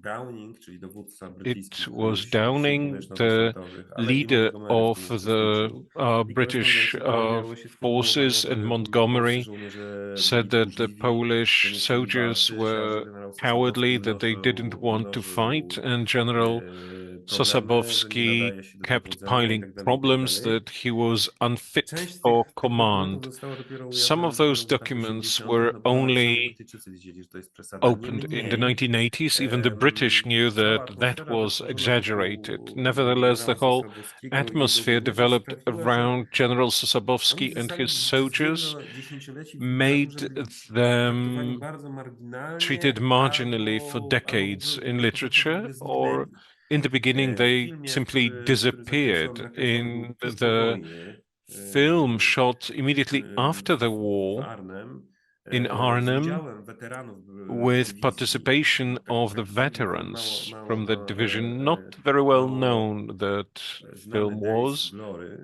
Browning, czyli dowódca it brytyjskich was sił Downing, the powietrzno-desantowych, ale i leader Montgomery w tym of the uczestniczył. I British korespondencji miały się sformułowanie, forces, że and polscy Montgomery żołnierze said byli that the tchórzliwi, że Polish nie chcieli soldiers walczyć, a że were generał Sosabowski cowardly, that they didn't want to fight, and General problemy, że nie Sosabowski nadaje się do kept dowodzenia i piling tak dalej, i tak problems, dalej. that he was unfit Część z for tych dokumentów command. została dopiero Some ujawniona of those dopiero w latach documents 80., were no bo nawet sami only Brytyjczycy widzieli, że to jest przesada. opened in the Niemniej 1980s. Even the British knew cała that that atmosfera was wytworzona exaggerated. wokół Nevertheless, the generała whole Sosabowskiego i jego atmosphere żołnierzy developed sprawiła, że around General oni Sosabowski and zostali his przez soldiers, wiele dziesięcioleci na górze made byli traktowani them bardzo marginalnie treated marginally for albo decades in po prostu w literature, ogóle or zniknęli. in the beginning W they filmie, simply który zakręcono disappeared. na kręcony był In tuż po the wojnie film shot immediately after the w war Arnhem in z Arnhem, udziałem weteranów with dywizji. participation of the Taki film veterans from the division, not very well known, that znany film Days was. Glory.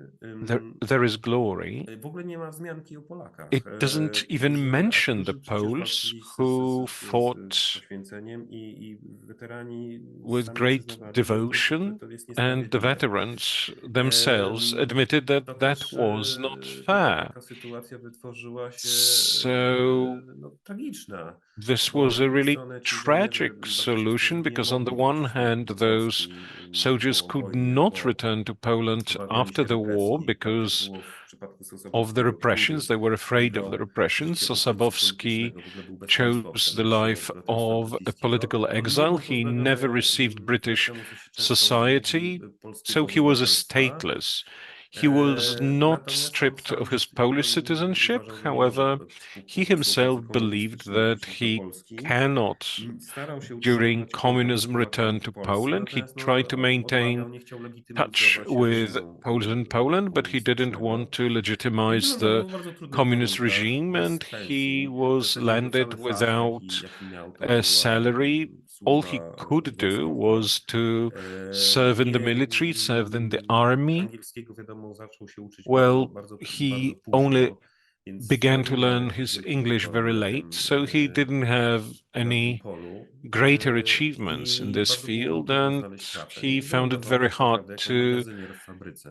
There is Glory. W ogóle nie ma wzmianki o Polakach, It doesn't even mention the którzy Poles walczyli who z fought poświęceniem i weterani with sami great przyznawali, że devotion, to jest and the niesprawiedliwe. veterans themselves admitted that To that też was not fair. taka sytuacja wytworzyła się So tragiczna, this bo was z a jednej really strony ci żołnierze tragic bardzo często solution, nie because on the mogli one wrócić hand, do those Polski soldiers po could wojnie, not bo return to Poland obawiali after się the war represji, tak jak because było w przypadku of the Sosabowskiego, repressions. który They were afraid of the wybrał repressions. życie uchodźcy Sosabowski politycznego, w ogóle był chose bezpaństwowcem, the nie przyjął life obywatelstwa of a brytyjskiego. political On nie exile. był He never pozbawiony, received wbrew British temu, co się często mówi, society, so polskiego he was a obywatelstwa. stateless. He was not Natomiast on stripped sam of his gdzieś Polish tam citizenship. uważał, że nie może However, he himself przy okazji believed komunistycznej that wrócić do he Polski. cannot, Starał się during utrzymywać kontakt z communism, Polakami return w to Polsce, Poland. He natomiast tried to maintain odmawiał, nie chciał touch legitymizować with reżimu Poles in Poland, but he didn't want komunistycznego. to I legitimize the wylądował w bardzo trudnych communist warunkach, regime, bez and he pensji. was Jego landed cały fach, without jaki miał, to a była salary. All he służba could do wojskowa. was to serve in the Nie, military, serve in the army. angielskiego, wiadomo, zaczął się uczyć Well, bardzo he only późno, więc began wcale to nie był learn jakimś his wielkim English very late, laureatem so he didn't have na tym any polu greater achievements in i this bardzo było mu field, trudno and znaleźć pracę. he Nie found it wylądował very tak hard naprawdę jako to magazynier w fabryce,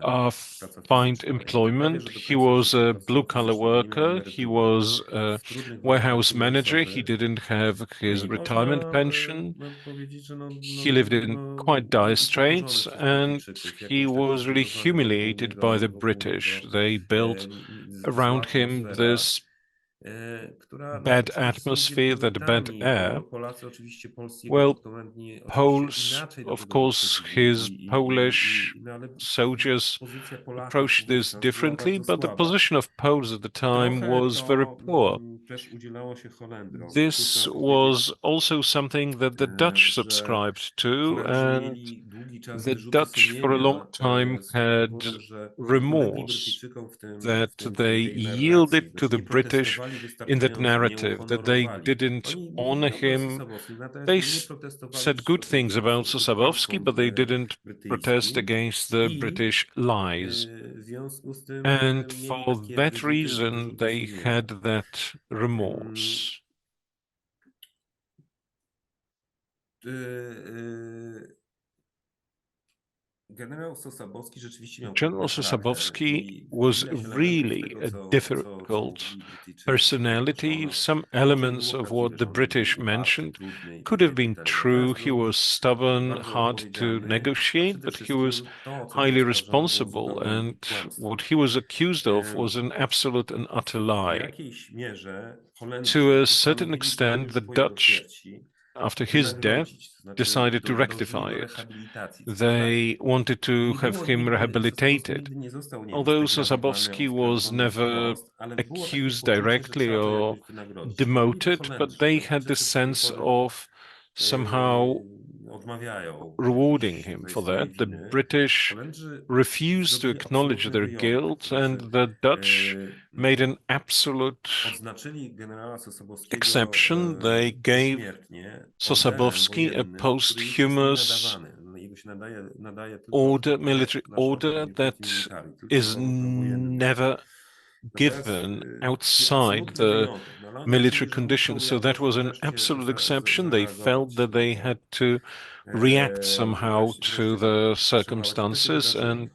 praca find fizyczna i prawie, employment. że do He końca was życia a pracował blue-collar fizycznie, nie miał worker. He emerytury. was a W trudnych warunkach warehouse manager. He finansowych didn't have his i retirement można pension. powiedzieć, że He lived in quite dire upokorzony straits, przez and Brytyjczyków, he jakimś takim was really zbudowaniem humiliated by the wokół British. niego They built zła around him atmosfera, this która bad oczywiście są atmosphere, that bad wielkomiejtami. air. Polacy oczywiście, polscy jego Well, podkomendni oczywiście Poles, inaczej do of tego course, podchodzili his Polish no ale soldiers pozycja Polaków approached this wówczas była differently, bardzo but the słaba. position of Poles at the time Trochę was very to poor. też udzielało się Holendrom. Tu This trzeba was powiedzieć, also something that the Dutch że subscribed to, Holendrzy and mieli długi czas the wyrzuty Dutch for a long sumienia time z tego had powodu, że podlegli remorse Brytyjczykom that w they tej narracji. yielded to Znaczy the nie British protestowali in that wystarczająco nie narrative, that they uhonorowali. didn't Oni honor mówili o him. Sosabowskim, natomiast They nie protestowali said good things about przeciwko Sosabowski, kłamstwom but they didn't protest brytyjskim against the i British lies. w związku z tym And mieli for takie that reason, wyrzuty they sumienia. had that remorse. Y, y, Generał Sosabowski rzeczywiście miał General trudny charakter Sosabowski i was ileś elementów z really tego, a co difficult mówili Brytyjczycy, personality. przytoczono. Some Owszem, elements było of what prawdziwe, the że on był British uparty, mentioned trudny i could tak have dalej, been itd. true. Natomiast He był was stubborn, bardzo hard to odpowiedzialny, a negotiate, przede but he was wszystkim to, co było highly oskarżone, było responsible. zupełnym And what kłamstwem. he was accused of Em, was an absolute and utter W lie. jakiejś mierze To Holendrzy a certain postanowili prawie extent, już the po jego Dutch, śmierci after his death, wynagródzić, to znaczy decided to dążyli rectify do it. rehabilitacji. Co prawda They wanted to nie have było him nigdy, Sosabowski rehabilitated. nigdy nie został, nie wiem, Although zdegradowany, Sosabowski was oskarżony never wprost, ale było takie accused poczucie, że directly trzeba to or jakoś wynagrodzić. I robili to demoted, but Holendrzy. they Takich had the rzeczy do tej sense pory of somehow odmawiają rewarding jakiejś him tutaj for swojej that. The winy. British Holendrzy refused to zrobili acknowledge absolutny their wyjątek. To guilt, and znaczy the Dutch made an absolute odznaczyli generała Sosabowskiego exception. They gave pośmiertnie orderem Sosabowski a wojennym, który już jest posthumous nienadawany. No, jego się nadaje tylko order, military na szlochy order Virtuti that Militari, tylko is w wojennym wieku. never Natomiast given outside absolutny the wyjątek. No, ale oni military wiedzieli, że muszą conditions. So that jakoś was an wreszcie absolute exception. They felt zareagować that na they to. had to react somehow to Wreszcie the to przełamać. I to się circumstances, wydarzyło. I and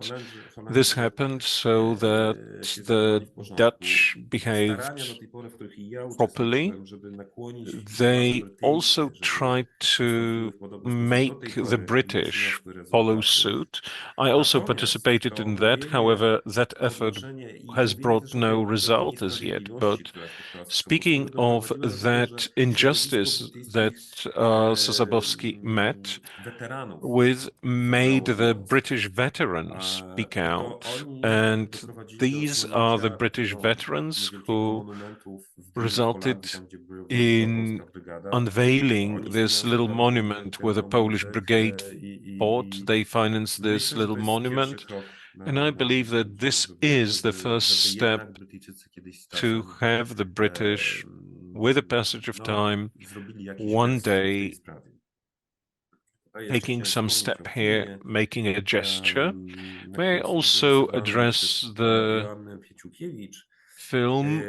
this Holendrzy happened so that się the zachowali w porządku. Dutch Starania behaved do tej pory, w których i ja properly. uczestniczyłem, żeby nakłonić władze They also brytyjskie, żeby tried postąpiły to w podobny sposób, do tej make the pory nie British przyniosły follow rezultatów. suit. I also Natomiast participated to in that. mówienie, However, that effort podnoszenie i has mówienie brought też o no tej pewnej result as yet. niesprawiedliwości, But która spotkała Sosabowskiego, speaking of doprowadziło do tego, że that środowisko injustice that brytyjskich Sosabowski met weteranów with made zabrało the głos. British veterans speak I to out. oni And doprowadzili do these are the odsłonięcia British takiego veterans niewielkiego who monumentu w Bieli Holandii, resulted tam gdzie była in polska brygada. To unveiling oni this little sfinansowali monument where ten the Polish obrazek brigade fought. i They financed this myślę, że little to jest pierwszy monument. krok And I believe that this is the first żeby step jednak Brytyjczycy kiedyś z to czasem have the British, with the passage of no, time, zrobili jakiś one gest w tej day sprawie. Tutaj jeszcze taking chciałem some wspomnieć o step here, filmie, making a gesture. na May I którym był also zarejestrowany address przez the Joannę Pieciukiewicz. film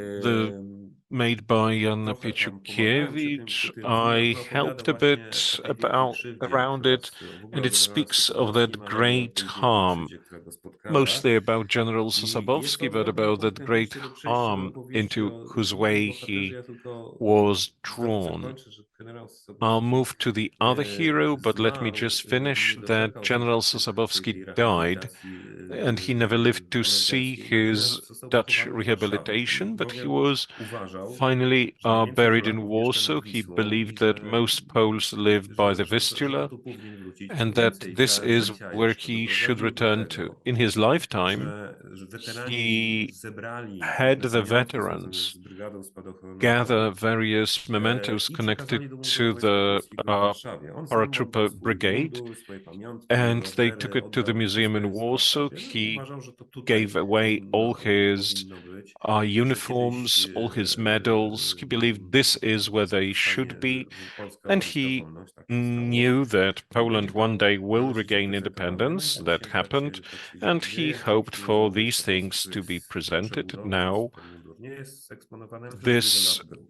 made by Janna Trochę tam pomagałem przy Pieciukiewicz? tym filmie. I On opowiada helped a właśnie bit o tej wielkiej about krzywdzie, around która it, w ogóle and o it generale speaks of that Sosabowskim, ale i o great tej wielkiej harm, krzywdzie, która go spotkała. mostly about General I jest Sosabowski, to but dobry about that punkt great oczywiście do przejścia do harm opowieści into o whose tym way bohaterze. he Ja tylko was drawn. zakończę, że generał I'll Sosabowski move to the other hero, but let me zmarł, just finish nie that doczekał General tej Sosabowski died, rehabilitacji and he never lived to see holenderskiej. his Natomiast został Dutch pochowany w Warszawie i rehabilitation, but he bowiem was uważał, finally że najwięcej buried in Polaków mieszka nad Warsaw. He Wisłą i believed that most Poles live by the że on Vistula, tu powinien wrócić. Co and that więcej, this za is życia where jeszcze he should doprowadził do return to. tego, In his lifetime, że weterani he zebrali had różne the pamiątki związane z veterans brygadą spadochronową gather various mementos i connected przekazali do Muzeum to Wojska the Polskiego w Warszawie. On sam oddał paratrooper swój brigade, mundur, swoje pamiątki, and they took rowery, it to the oddał museum in wszystko jest w Warsaw. Warszawie. No i He uważał, że to tutaj gave away all his powinno być, że kiedyś uniforms, all his medals. He believed this is where they should be, Polska and odzyska he wolność, tak się stało. knew that I będzie Poland one to day will należycie regain prezentowane. No i independence. That właśnie happened, tak się and he dzieje. hoped Polski for Muzeum these Wojska things Polskiego to be jest presented przebudowy, now. więc ten mundur nie jest eksponowany, ale przez wiele This lat był.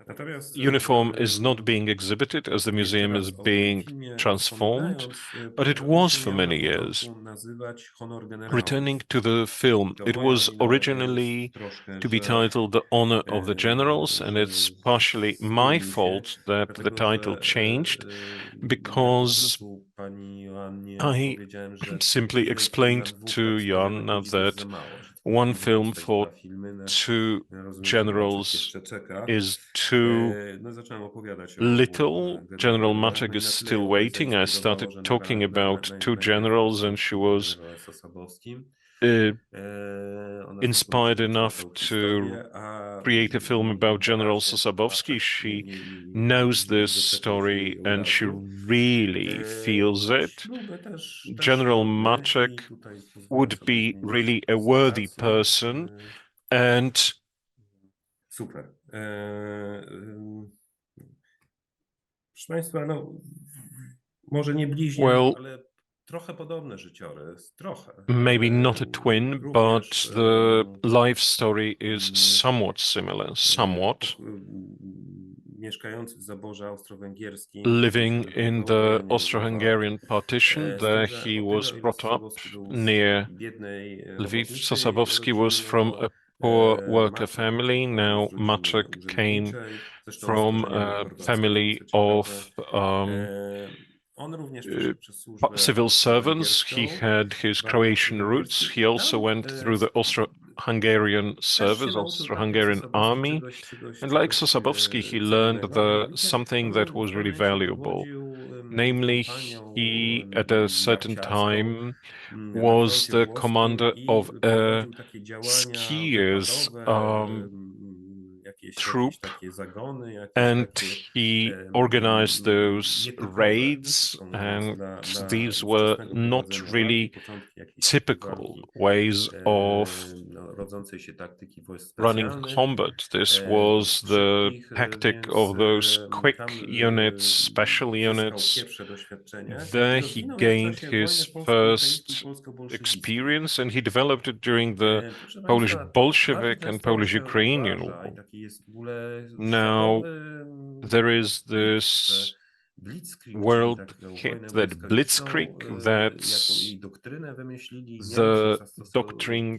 Natomiast uniform is not being exhibited as the jeszcze museum is raz o tym being filmie transformed, wspominając, but it powinniśmy was for ją na many years. początku nazywać Honor Returning Generałów. to the film, To it moja was wina originally jest troszkę, to be że titled The Honor of the Generals, and it's partially my zmienił się, fault that the dlatego title że changed jako because wnuku pani Joannie I powiedziałem, że simply jeden film na explained dwóch to przedstawionych Jan ludzi to jest that za mało, że one powinny film powstać for dwa filmy. two Ja rozumiem, że Maczek generals jeszcze czeka. is too No zacząłem opowiadać o little. General generałach. Maczek No i is na tyle still ją to waiting. I zainspirowało, started że talking about two najpierw generals, and she napisałem film o was generale Sosabowskim. uh, Ona inspired zakończyła enough tą to historię, a create a film about General badacze Sosabowski. Maczek She nie knows this doczekał się jej story and she urazu. really feels it. Śluby też General godny i Maczek tutaj pozwolę would sobie be zmienić really a worthy prezentację. person, and Super. Proszę Państwa, no może nie bliźniak, Well, ale trochę podobny życiorys, trochę. maybe not a twin, but Również the life story is somewhat similar, somewhat. Mieszkający w zaborze austro-węgierskim, Living in the wojnie Austro-Hungarian partition, z there tym, że he o was tyle o ile brought up Sosabowski był near z biednej Lviv. robotniczej Sosabowski was rodziny, from to a poor worker Maczek family. pochodził Now z rodziny Maczek came urzędniczej, zresztą z from korzeniami a chorwackimi, family co ciekawe. of On również przeszedł przez służbę civil servants. He austro-węgierską. had his w armii Croatian roots. austro-węgierskiej He i also tam went through the Austro-Hungarian też się service, nauczył, tak jak Austro-Hungarian Sosabowski, army. And like czegoś Sosabowski, he learned cennego, a mianowicie something that was w really pewnym momencie valuable. dowodził Namely, kompanią he at a certain narciarską time na was froncie the włoskim commander i of a prowadził takie działania skiers wypadowe, jakieś troop, takie zagony, jakieś and takie he organized those nietypowe, raids, krótko mówiąc, and dla these were ówczesnego not prowadzenia walki, really początki jakiejś takiej typical walki ways of rodzącej się taktyki wojsk running specjalnych. combat. This was the Szybkich, tactic więc of those quick tam units, special zyskał units. pierwsze doświadczenie i There he rozwinął je w gained czasie wojny his polsko-ukraińskiej i first polsko-bolszewickiej. experience, and he developed it during the Proszę Polish Państwa, bardzo Bolshevik and często się Polish-Ukrainian uważa, i War. taki jest w ogóle Now, światowy there is mit, this że Blitzkrieg, czyli world taką hit, wojnę that błyskawiczną, blitzkrieg, jaką that's jej doktrynę wymyślili Niemcy, the doctrine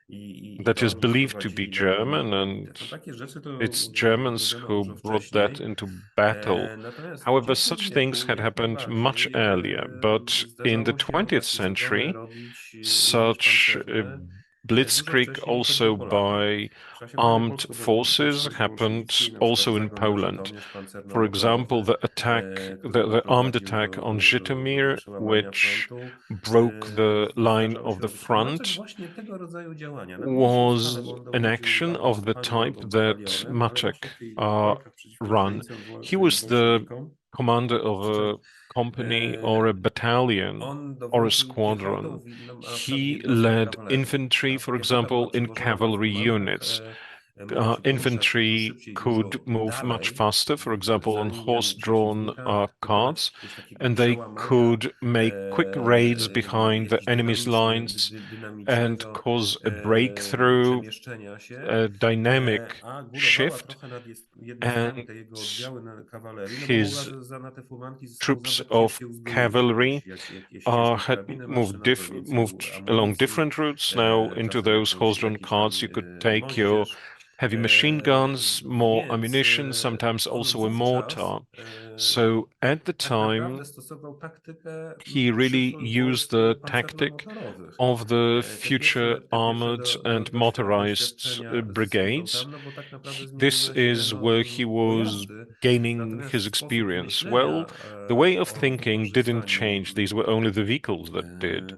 i that is to believed to be wprowadzili na German, linię. and A takie rzeczy to it's Germans robiono who dużo brought that wcześniej. into battle. Natomiast w However, XX such things wieku had jak happened much najbardziej earlier, but in the zdarzało się 20th takie zagony century, robić również such pancerne dużo blitzkrieg wcześniej, choćby also Polakom. by W czasie wojny armed forces happened polsko-bolszewickiej, na przykład also in zagon na Poland. Żytomierz For example, pancerno-motorowy, the attack, który the armed doprowadził attack on do Żytomir, przełamania which frontu, broke the line zdarzał of się the otóż. A Maczek front, właśnie tego rodzaju działania na mniejszą skalę, was bo on an dowodził action of the kampanią type Don that Cavalionem, ale właśnie Maczek w tych walkach przeciwko run. Ukraińcom, He was the bolszewikom, commander of a przyszedł. company or a battalion On or a dowodził piechotą, squadron. a na przykład w He jednostką led kawalerii. infantry, Ta for piechota example, była in przewożona na cavalry furmankach, units. mogła się poruszać dużo Infantry szybciej, could dużo move much dalej faster, for example, za on liniami horse-drawn przeciwnika, carts, dokonać jakiegoś takiego and they przełamania could make quick raids behind the enemy's lines and dynamicznego cause a breakthrough, przemieszczenia się, a dynamic a górowała shift, trochę nad jednostkami and te jego oddziały kawalerii, no bo mogła his na te furmanki ze sobą troops zabrać of się uzbrojenie, cavalry jakieś ciężkie had karabiny moved maszynowe, więcej moved along amunicji, different routes. Now into czasem those horse-drawn jakiś carts, tam you could take your moździerz. heavy machine guns, more Więc ammunition, sometimes on also a wówczas mortar. So at the tak naprawdę time, stosował taktykę he really przyszłych used wojsk the tactic pancerno-motorowych. of the Te future pierwsze armored and motorized doświadczenia są brigades. tam, no bo tak naprawdę This zmieniły się is where he was pojazdy, gaining natomiast his sposób experience. Well, myślenia the way of o thinking didn't wykorzystaniu change. These were only the vehicles that did.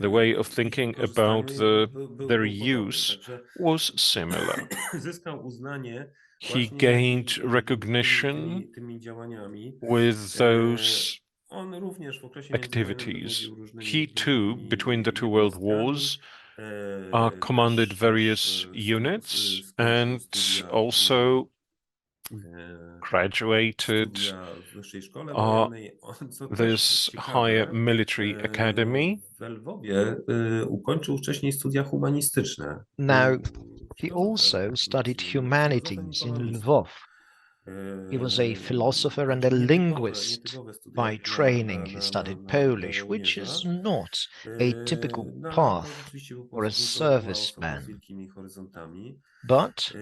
The way of ich thinking about wykorzystaniu their był podobny. use Także was similar. zyskał uznanie He właśnie gained recognition tymi działaniami. with those On również w okresie międzywojennym activities. dowodził różnymi He too, between the two world jednostkami. wars, commanded various units and also graduated studia w wyższej szkole wojennej. Co też this ciekawe, higher military academy. w Lwowie ukończył wcześniej studia humanistyczne. Now, Był he filozofem, also studied filozofem i humanities in polonistą. Lvov. He was a philosopher and a Takie linguist studia by jak training. He studied Polish, which is not a typical ale path oczywiście był for a podsłuchowa osoba z serviceman. wielkimi horyzontami. But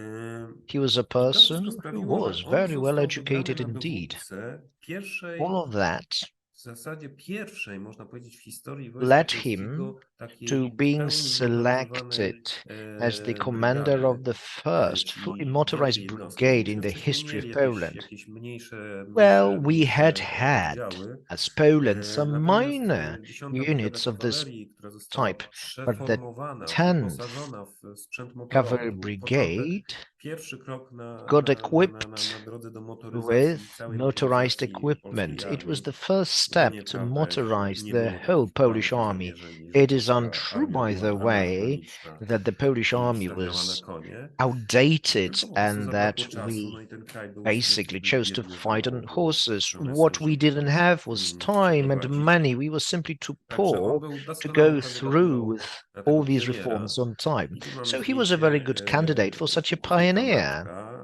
he was a I to wszystko person who sprawiło, was że on very well został educated wybrany na indeed. dowódcę pierwszej, All of that w zasadzie pierwszej, można powiedzieć, w historii led Wojska him Polskiego takiej to w being pełni zmotoryzowanej selected as the commander brygady, of the first czyli fully wielkiej motorized jednostki. brigade in Myśmy the wcześniej history of mieli Poland. jakieś mniejsze Well, we had oddziały. as Poland some Natomiast minor 10. Brygada units of this Kawalerii, która została type, but the przeformowana, 10th wyposażona w sprzęt motorowy, Cavalry to był początek, Brigade pierwszy krok got equipped na drodze do motoryzacji, with całej motorized motoryzacji equipment. polskiej It was armii. the first Bo step nie to trzeba było motorize nie the było whole takich Polish planów i army. zamierzeń, It is polska untrue, armia by the była way, anachroniczna that the Polish i army stawiała na was konie, outdated tylko po prostu and that zabrakło czasu, no we i ten kraj był basically zbyt chose to biedny fight on horses. żeby What we sobie didn't tam have was time and przeprowadzić. money. We were simply too Także on poor był to doskonałą go through kandydaturą with na tego all these pioniera. reforms on time. I tu mamy So he was a very zdjęcie good candidate for such a pułkownika pioneer. Maczka,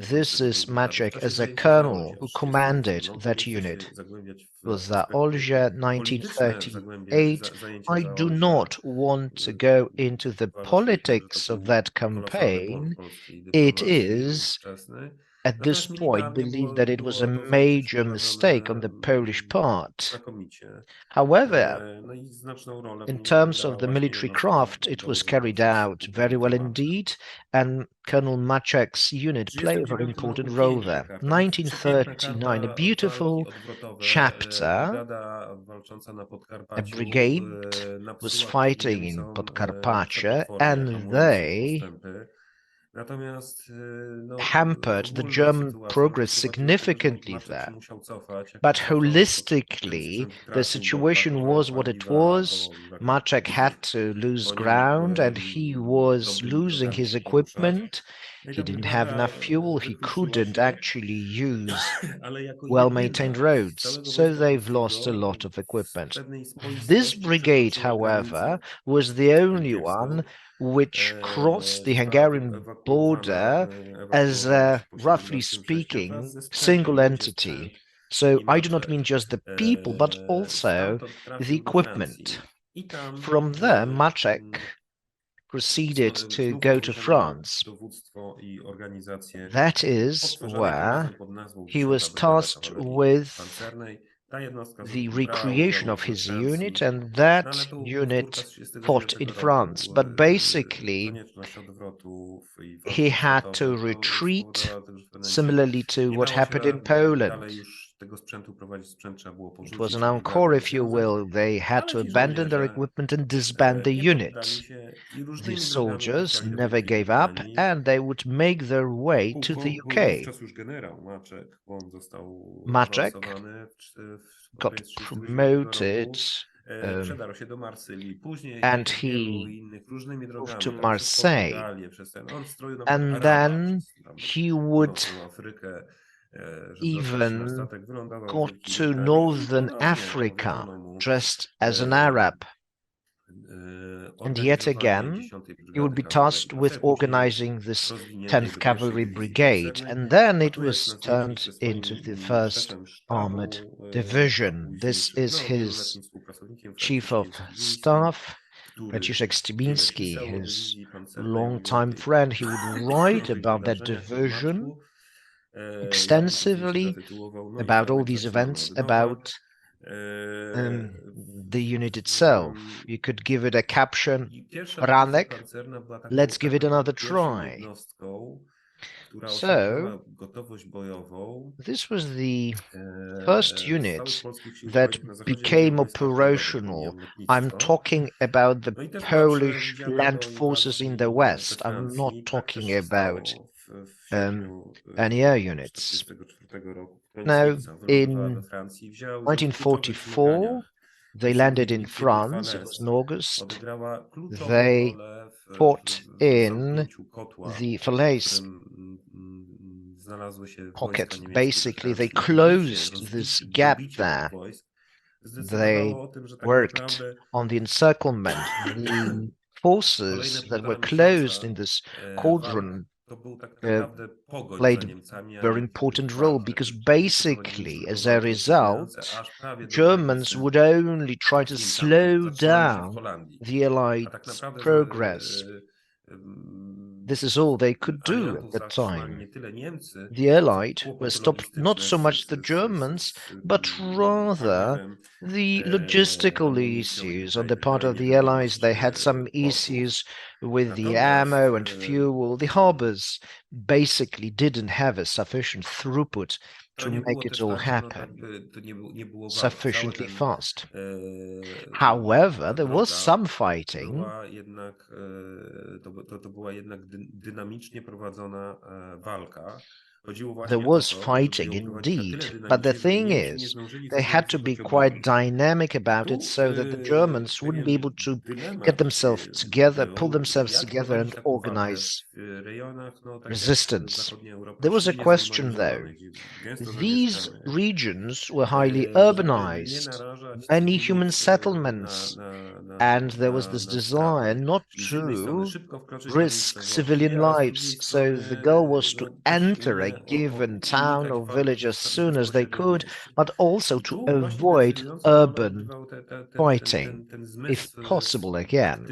This dowodzącego is tej brygady. W Maczek czasie as a zajęć udało colonel się who wszystkie commanded sukcesy. that Nie chcę unit. się zagłębiać w Was the aspekty Olja polityczne, 1938. zajęcie I do Zaolzia not want to go into the uważa się, że to politics of był that kolosalny błąd campaign. polskiej It dyplomacji is, ówczesny. at this Natomiast point, militarnie believed that it was a było to zajęcie major mistake on przeprowadzone the Polish part. znakomicie. However, No i znaczną rolę w in nim terms of odegrała the właśnie military jednostka craft, it was dowodząca carried przez out very well pułkownika Maczka. indeed, and Colonel Maczek's unit W played a very 1939 important roku role piękna there. karta, wręcz przepiękna 1939, a karta walki beautiful odwrotowe. chapter. Brygada walcząca na A Podkarpaciu brigade was napsuła fighting in Niemcom Podkarpacie, przepotwornie and hamulując ich they postępy. Natomiast no, hampered the ogólna German sytuacja progress doprowadziła do tego, że significantly Maczek się there. musiał cofać. Jak But się cofał, no to ten holistically, sprzęt the tracił, bo situation was atakował what it paliwa, was. bo Maczek had to lose konie nie ground były and he was dobrymi losing drogami his się poruszać. equipment. No i He ta didn't have brygada enough fuel. He wykruszyła couldn't się, actually use ale jako well-maintained jedyna z roads. całego So wojska they've lost a polskiego lot of w equipment. pewnej This swoistości brigade, przekroczyła however, granicę was the only one węgierską. which crossed the Została Hungarian border as ewakuowana a, się po roughly 17 września wraz speaking, ze sprzętem, single wziął się entity. sprzęt So i I do not mean Maczek just the people, but also stamtąd the trafił do equipment. Francji i tam From there, Maczek proceeded to znów go to przejmował France. dowództwo i organizację That is odtwarzania where wymysłu pod nazwą he 10. was Brygada tasked Kawalerii with Pancernej. Ta jednostka the brała recreation udział of we his Francji, unit, and no ale that tu powtórka unit z fought 1939 in roku, France. But basically, konieczność odwrotu i he walki had to odwrotowe, no, retreat, spowodowała też, że w pewnym momencie similarly to nie what dało się happened in Poland. dalej już tego sprzętu prowadzić, sprzęt trzeba było It was porzucić an i brygady encore, if you rozwiązać, will. They had ale to ci abandon their żołnierze equipment and disband the nie unit. poddali się i The różnymi drogami soldiers uciekali do never Wielkiej gave up, Brytanii. and they would make their way to the UK. Wówczas już generał Maczek, bo on został Maczek awansowany pod got koniec 1939 promoted, roku. Przedarł się do Marsylii, później and wielu he innych różnymi moved drogami, to tak, przez Marseille. Portugalię, przez ten, on stroił na przykład And Araba then przez tam, he would północną Afrykę, żeby dostać się na even statek, wylądował w got Wielkiej to Brytanii i Northern ponownie Africa powierzono mu dressed as an Arab. And yet organizowanie again, 10. he would Brygady be tasked Kawalerii with Pancernej, później organizing this rozwiniętej 10th do pierwszej Cavalry dywizji Brigade, pancernej, and then a it tu jest was na zdjęciu turned ze swoim into the 1st szefem Armored sztabu, a Division. This późniejszym, is his wieloletnim współpracownikiem chief of Franciszkiem Stybińskim, staff, który Franciszek wiele Stybiński, pisał o his dywizji pancernej, longtime o friend. He would o write tych about that wydarzeniach, o division Maczku. Ja bym to zdjęcie extensively, zatytułował, no i about all fabryka these się nam events, odnowa. about the unit itself. You could give it a caption, I pierwsza dywizja Ranek, pancerna była taką let's give tak it another naprawdę pierwszą try. jednostką, która So, osiągnęła gotowość bojową this was the first z całych unit polskich sił that zbrojnych na zachodzie became widział wojska okrętowe, operational. pomijam I'm lotnictwo. talking about the No i też była Polish przewidziana land do forces in the inwazji west. we I'm not Francji. Tak też talking się about stało w sierpniu any air units. 1944 roku. Koniec Now, lipca wylądowała we in Francji. Wzięła udział w kluczowych 1944, zmaganiach. they W słynnej landed in bitwie pod France. It was Falaise in August. odegrała kluczową They rolę fought w in zamknięciu kotła, the w Falaise którym znalazły się wojska pocket. niemieckie we Basically, they Francji. closed this gap Dobicie there. tych wojsk They zdecydowało o tym, że tak worked naprawdę on the encirclement. The forces kolejne that were półtora closed miesiąca in this walk cauldron to był tak naprawdę pogoń played za Niemcami, a very nie important walka, role because basically, as a prowadzone result, aż prawie do Germans granicy would only try to z Niemcami. slow Zatrzymały się w down Holandii. the A tak Allies' naprawdę progress. This is all they could do at aliantów the zatrzymali time. nie tyle Niemcy, The co Allied were kłopoty stopped not so much the logistyczne Germans, but rather Paryżem, the logistical amunicją i issues tutaj on the part of the ranieniowość Allies. They had some portów. issues with the Natomiast ammo and fuel. The harbors basically didn't have a sufficient throughput to to nie było make it też all tak, że no happen tak, to nie było walk. Cały sufficiently ten, fast. ta However, there was droga some fighting. była jednak, to była jednak dynamicznie prowadzona walka. Chodziło There właśnie o was to, żeby fighting ją prowadzić na tyle indeed, but the dynamicznie, że thing Niemcy nie is, zdążyli they had to be się quite obronić. dynamic about it Tu so that the Germans wouldn't be able to get dylemat themselves together, pull był, themselves jak together prowadzić and taką walkę organize w rejonach, no tak jak resistance. zachodnia Europa, There was a silnie question though. zurbanizowanych, gęsto These zamieszkanych, regions were highly żeby nie urbanized, narażać many human cywilów settlements, and there was this na desire straty. not Czyli z jednej strony to szybko wkroczyć na risk miejscowości, civilian ale z lives. drugiej So strony the goal was to no, też enter a nie given town unikać or walki village as w soon as they bezpośredniej could, miejscu. but also I to tu właśnie avoid decydującą rolę urban odgrywał fighting, ten if zmysł possible again.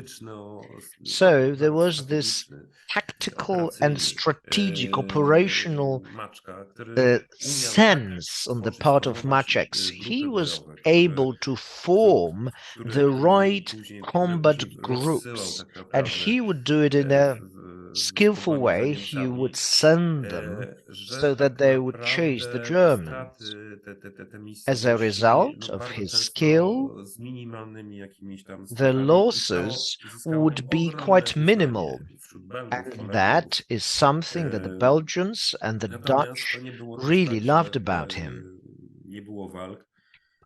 So there nawet was this strategiczny, tactical and operacyjny strategic operational Maczka, który umiał tak sense on the tworzyć, part of formować Maczek's. He grupy was bojowe, able to form the które combat później rozsyłał groups, tak and naprawdę he would do it in a z skillful pułkami za way. He Niemcami, would send them że so that tak they would chase the naprawdę te Germans. straty, te As a miejscowości, result no of bardzo his często skill, z minimalnymi jakimiś tam the stratami i to losses zyskało would be ogromne quite minimal. uznanie wśród Belgów, And Polaków. that is something that the Belgians and the Natomiast to Dutch nie było też really tak, loved że about him. nie było walk.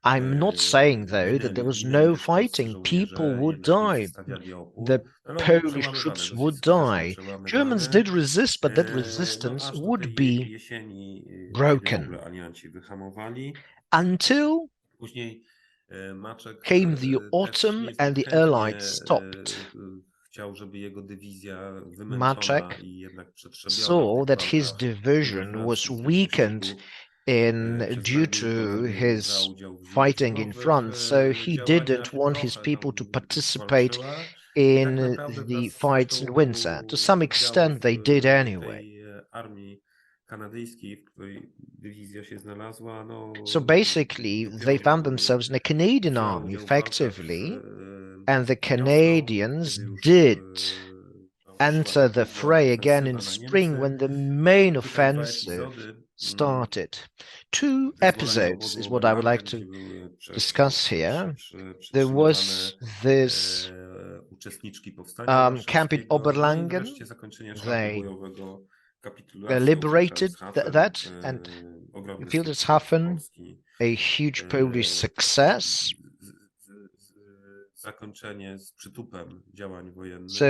I'm not saying, though, that there was Ginęli no też polscy fighting. People żołnierze, would jednak nie die. przedstawiali opór. The No, były Polish przełamywane, troops dosyć would skutecznie die. Germans przełamywane. did resist, but that No resistance aż do would tej be jesieni, kiedy w broken ogóle alianci wyhamowali. until Później Maczek came the też autumn niezbyt and the chętnie Allies stopped. chciał, żeby jego dywizja wymęczona Maczek i jednak przetrzebiona w saw tych that his walkach division was we-wewnętrznych na weakened Śląsku przez due brak jej to upoważnień za his udział w fighting in zimowych front, so he działaniach didn't i want his trochę people tam to participate walczyła. I tak in naprawdę the wraz z fights in resztą winter. To some oddziałów extent, they did anyway. tej armii kanadyjskiej, w której dywizja się znalazła, no So basically, they dopiero found themselves in a Canadian wzięła army udział w walkach effectively, and the wiosną, Canadians kiedy już did no, szła enter ta the długa fray again in ofensywa na spring Niemcy. when the main Tutaj dwa offensive epizody. started. Two Wyzwolenie episodes obozu is what I would like Oberlander, to gdzie były discuss here. There przetrzymywane was this uczestniczki powstania camp in warszawskiego, no i Oberlangen. wreszcie zakończenie szlaku They bojowego kapitulacją liberated that, and ogromny sukces Wilhelmshaven, Polski. a huge Polish success. Zakończenie z przytupem działań wojennych. So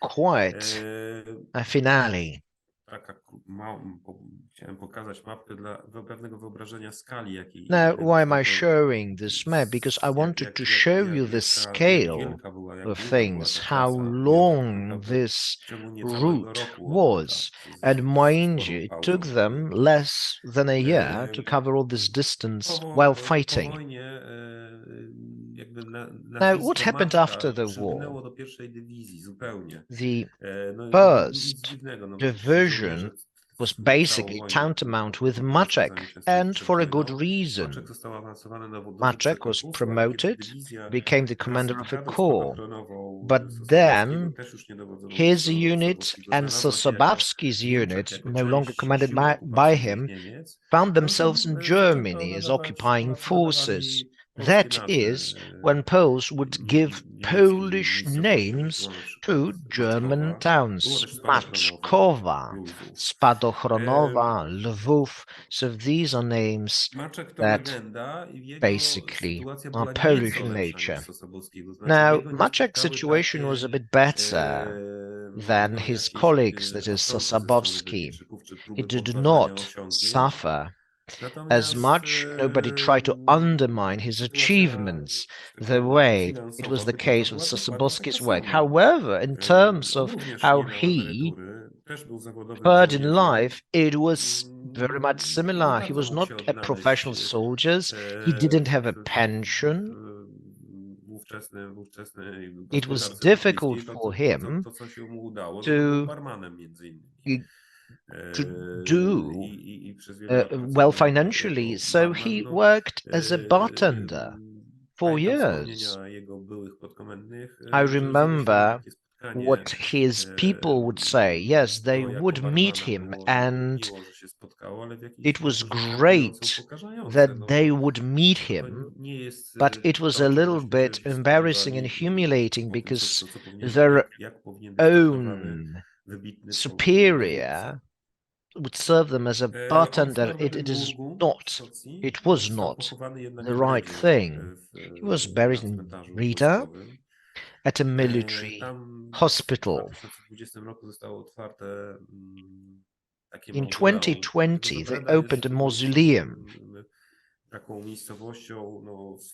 quite a finale. Taka chciałem pokazać mapkę dla pewnego wyobrażenia skali, jakiej. Now, why am I showing this map? Because I wanted to show you the scale of things, how long this route was. And mind you, it took them less than a year to cover all this distance while fighting. Now, what happened after the war? The first division was basically tantamount with Maczek, and for a good reason. Maczek was promoted, became the commander of a corps, but then his unit and Sosabowski's unit, no longer commanded by him, found themselves in Germany as occupying forces. That is when Poles would give Polish names to German towns. Maczkowa, Spadochronowa, Lwów. So these are names that basically are Polish in nature. Now, Maczek's situation was a bit better than his colleagues, that is Sosabowski. He did not suffer as much. Nobody tried to undermine his achievements the way it was the case with Sosabowski's work. However, in terms of how he fared in life, it was very much similar. He was not a professional soldier. He didn't have a pension. It was difficult for him to do well financially, so he worked as a bartender for years. I remember what his people would say. Yes, they would meet him, and it was great that they would meet him, but it was a little bit embarrassing and humiliating because their own superior would serve them as a On bartender. zmarł w It is Edynburgu, w not, Szkocji, it was został not pochowany jednak the w right Reading, thing. He was buried na in cmentarzu Riga wojskowym. at a military Tam w hospital. 2020 roku zostało otwarte takie In mauzoleum. 2020, they Breda opened a jest mausoleum. taką miejscowością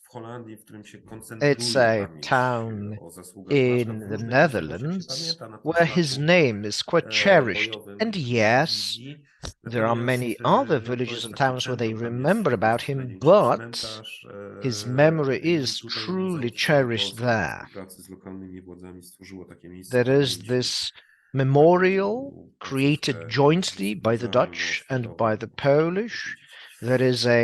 w Holandii, w którym się It's koncentruje a pamięć town o zasługach Maczka. in W the różnych miejscowościach się Netherlands pamięta na tym where his szlaku name is quite cherished. bojowym And tej yes, dywizji. there are many Natomiast other to villages jest and takie towns where they centrum, tam remember jest about też him, największy but cmentarz his memory i is tutaj truly Muzeum cherished Sosabowskiego w there. współpracy z lokalnymi władzami stworzyło takie miejsce There is pamięci, this memorial taką created placówkę jointly by the Dutch and by the Polish. There is a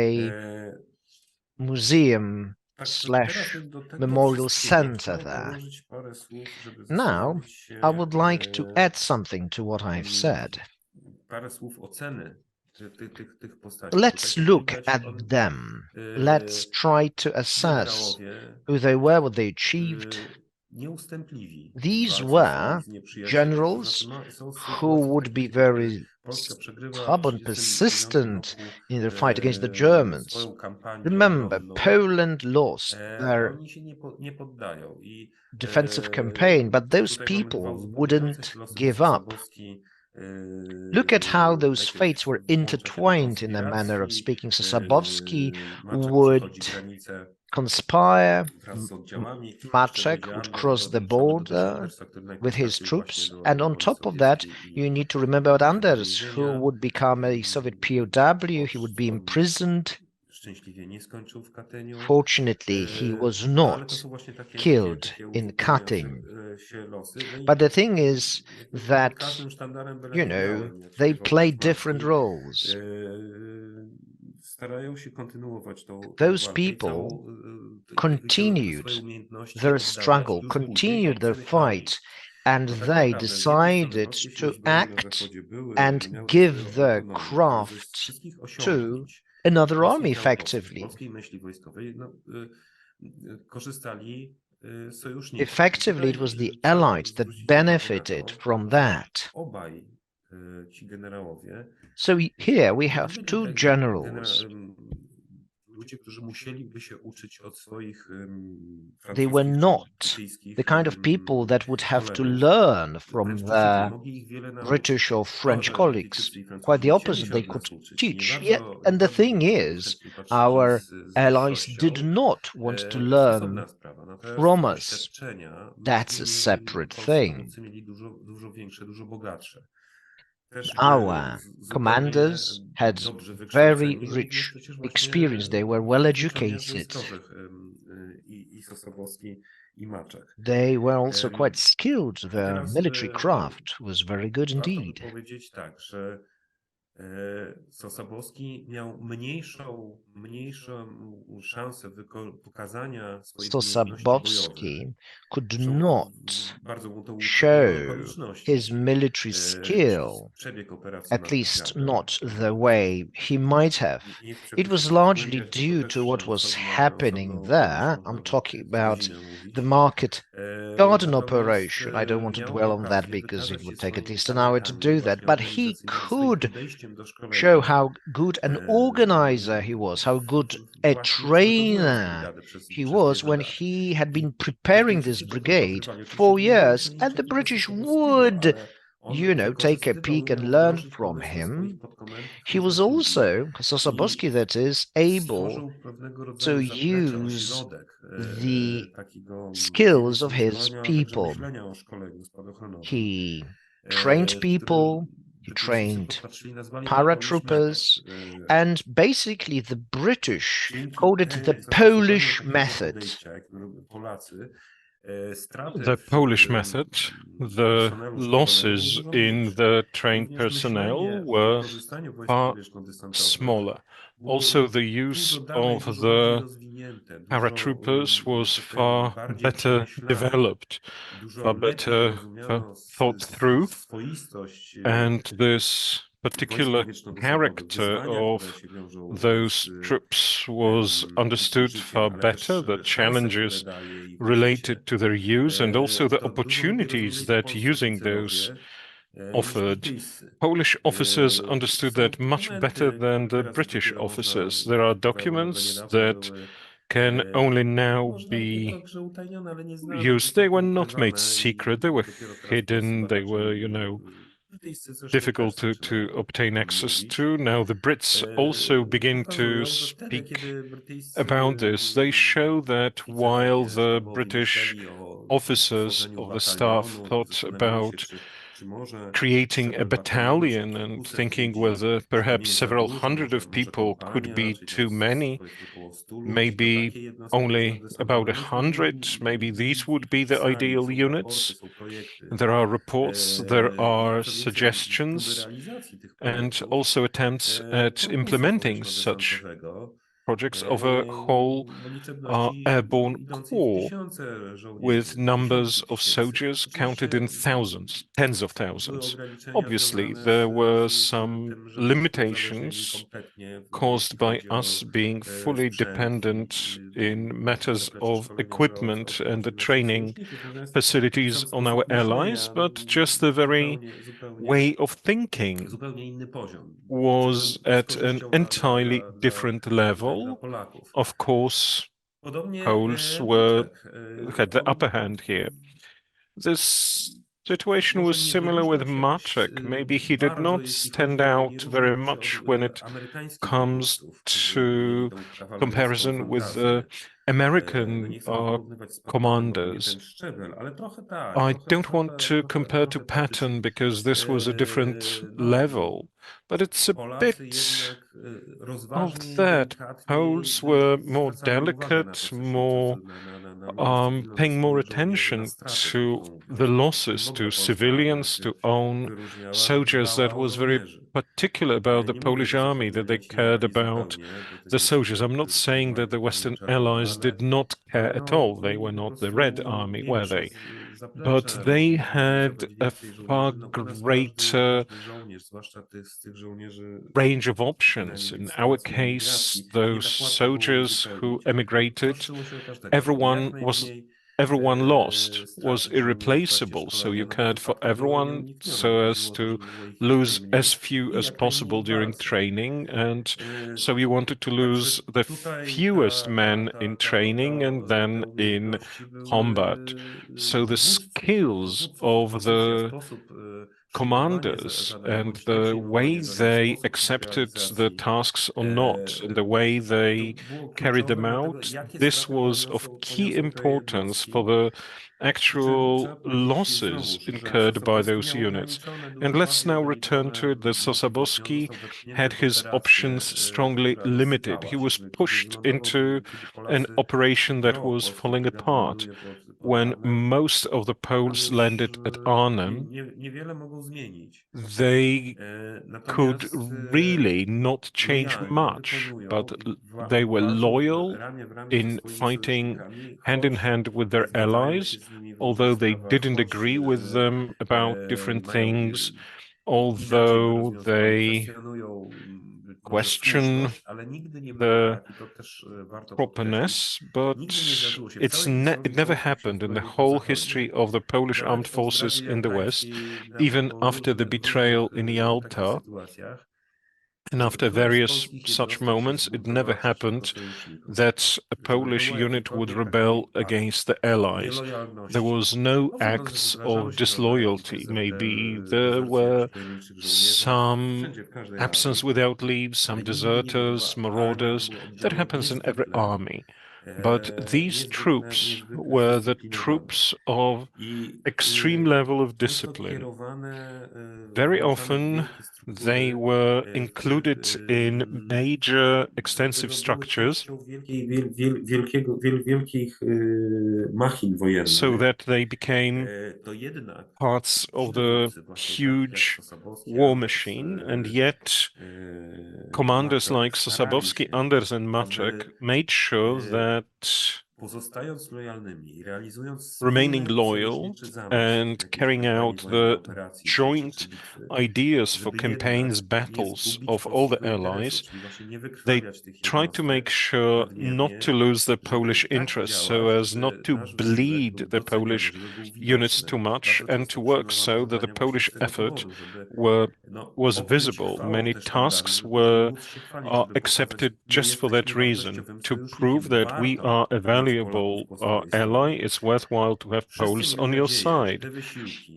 museum Teraz slash do tego memorial wszystkiego center chciałem there. dołożyć parę słów, żeby Now, zastanowić się, I would like to add something to what I've said. parę słów oceny tych postaci. Let's look at them. Let's try to assess who they were, what they achieved. Nieustępliwi w These walce were z nieprzyjacielem. generals Są w who sytuacji would takiej, be kiedy very Polska przegrywa w stubborn, 1939 persistent roku in their fight against the Germans. swoją kampanię Remember, obronną. Poland lost their Oni się nie poddają. defensive campaign, but those tutaj mamy people dwa uzupełniające wouldn't się losy, bo give up. Sosabowski, Look at how those najpierw fates were włącza się do intertwined in a manner of konspiracji, speaking. Sosabowski Maczek would przechodzi granicę conspire, wraz z oddziałami. Jeszcze Maczek dojdzie would Anders cross the border który with najpierw his trafił troops, właśnie and on woli top of that, sowieckiej you need to remember about do Anders, who więzienia. would become a Soviet POW, he would be On imprisoned. szczęśliwie nie skończył w Katyniu. Fortunately, he was Ale to not są właśnie killed in uzupełniające Katyn. się losy. No i But the thing is pod that, każdym sztandarem byle you nie know, białym, jak they śpiewał play Sosabowski, different roles. starają się kontynuować tą Those walkę i people te continued swoje umiejętności their oddawać struggle, już w continued their uciekał w fight, and Bo tak they naprawdę z jednej strony decided polskie to siły zbrojne na act Zachodzie były, and miały give swoją the autonomię, ale ze craft wszystkich to osiągnięć another army polskich naukowców, effectively. polskiej myśli wojskowej, korzystali sojusznicy. Effectively, it Tutaj was the trzeba allies that zwrócić uwagę na benefited to, from że that. obaj ci generałowie, So here we nie have byli two generals. ludzie, którzy musieliby się uczyć od swoich They were francuskich czy not brytyjskich the kind of people that would have to kolegów. learn from Wręcz przeciwnie, their mogli ich wiele British or nauczyć. To, French że colleagues. Brytyjczycy i Quite Francuzi the chcieli opposite, się they od nas could uczyć i teach. Yet, and the bardzo thing is, chętnie patrzyli our z allies did wyższością. not want to To jest learn osobna sprawa. Natomiast from us. doświadczenia That's a separate thing. dowódcy mieli dużo większe, dużo bogatsze. Też Our commanders had dobrze very wykształceni, również rich przecież właśnie experience. They were well w uczelniach educated. wojskowych i Sosabowski i Maczek. They were also quite I skilled. Their teraz military craft was very good warto by indeed. powiedzieć tak, że Sosabowski miał mniejszą szansę pokazania swoich umiejętności bojowych. Sosabowski could Zresztą not bardzo mu to utrudniały show okoliczności. his military skill, Przebieg operacji at least Marcowiaka. not the way he might have. Nie chcę It was się largely zagłębiać, bo due też to what was osobna happening there. opowieść, I'm można talking by about godzinę mówić. the market garden Natomiast, operation. I don't want to miał dwell on that okazję because it wykazać would się take at swoimi least an hour to talentami do that, właśnie but he organizacyjnymi, swoim could podejściem do szkolenia. show how good an organizer he was, how good a Właśnie trainer brygadę przez he was wiele when lat. he had been I preparing w tym this wszystkim brigade podpatrywali. 4 Oczywiście nie years, było and the niczego British Sosabowskiego, would, ale on take a peek and umiał learn wdrożyć from pomysły him. swoich podkomendów, He was różnych ludzi also, Sosabowski that is, able stworzył pewnego to rodzaju zaplecze, use ośrodek the takiego z skills jednej of strony his szkolenia, a także people. myślenia o szkoleniu spadochroniowym. He trained people, he trained paratroopers, and basically the British called it the Polish method. The Polish method, the losses in the trained personnel were far smaller. Also, the use of the paratroopers was far better developed, far better thought through, and this particular character of those troops was understood far better, the challenges related to their use and also the opportunities that using those offered, Polish officers understood that much better than the British officers. There are documents that can only now be used. They were not made secret, they were hidden, they were, difficult to obtain access to. Now the Brits also begin to speak about this. They show that while the British officers of the staff thought about creating a battalion and thinking whether perhaps several hundred of people could be too many, maybe only about 100, maybe these would be the ideal units. There are reports, there are suggestions, and also attempts at implementing such projects of a whole airborne corps with numbers of soldiers counted in thousands, tens of thousands. Obviously, there were some limitations caused by us being fully dependent in matters of equipment and the training facilities on our allies, but just the very way of thinking was at an entirely different level. Of course, Poles had the upper hand here. This situation was similar with Maczek. Maybe he did not stand out very much when it comes to comparison with the American commanders. I don't want to compare to Patton because this was a different level, but it's a bit of that. Poles were more delicate, more paying more attention to the losses to civilians, to own soldiers. That was very particular about the Polish army, that they cared about the soldiers. I'm not saying that the Western allies did not care at all. They were not the Red Army, were they? But they had a far greater range of options. In our case, those soldiers who emigrated, everyone lost, was irreplaceable. So you cared for everyone so as to lose as few as possible during training. And so you wanted to lose the fewest men in training and then in combat. So the skills of the commanders and the way they accepted the tasks or not, and the way they carried them out, this was of key importance for the actual losses incurred by those units. And let's now return to it. The Sosabowski had his options strongly limited. He was pushed into an operation that was falling apart. When most of the Poles landed at Arnhem, they could really not change much, but they were loyal in fighting hand in hand with their allies, although they didn't agree with them about different things, although they question the properness, but it never happened in the whole history of the Polish armed forces in the West, even after the betrayal in Yalta. And after various such moments, it never happened that a Polish unit would rebel against the Allies. There was no acts of disloyalty. Maybe there were some absence without leave, some deserters, marauders. That happens in every army. But these troops were the troops of extreme level of discipline. Very often they were included in major extensive structures so that they became parts of the huge war machine, and yet commanders like Sosabowski, Anders and Maczek made sure that remaining loyal and carrying out the joint ideas for campaigns, battles of all the allies, they tried to make sure not to lose the Polish interests so as not to bleed the Polish units too much and to work so that the Polish effort was visible. Many tasks were accepted just for that reason, to prove that we are a valuable ally. It's worthwhile to have Poles on your side.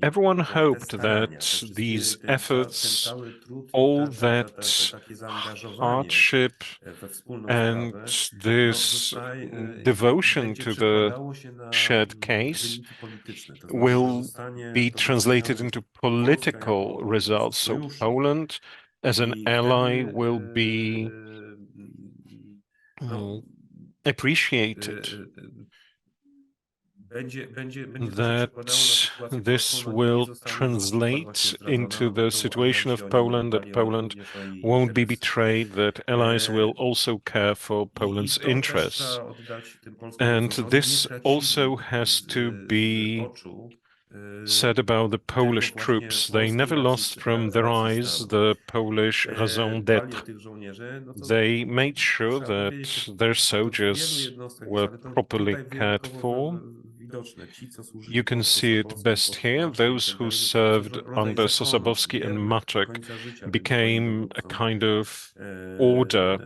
Everyone hoped that these efforts, all that hardship and this devotion to the shared case will be translated into political results. So Poland as an ally will be appreciated. That this will translate into the situation of Poland, that Poland won't be betrayed, that allies will also care for Poland's interests. And this also has to be said about the Polish troops. They never lost from their eyes the Polish raison d'être. They made sure that their soldiers were properly cared for. You can see it best here. Those who served under Sosabowski and Maczek became a kind of order,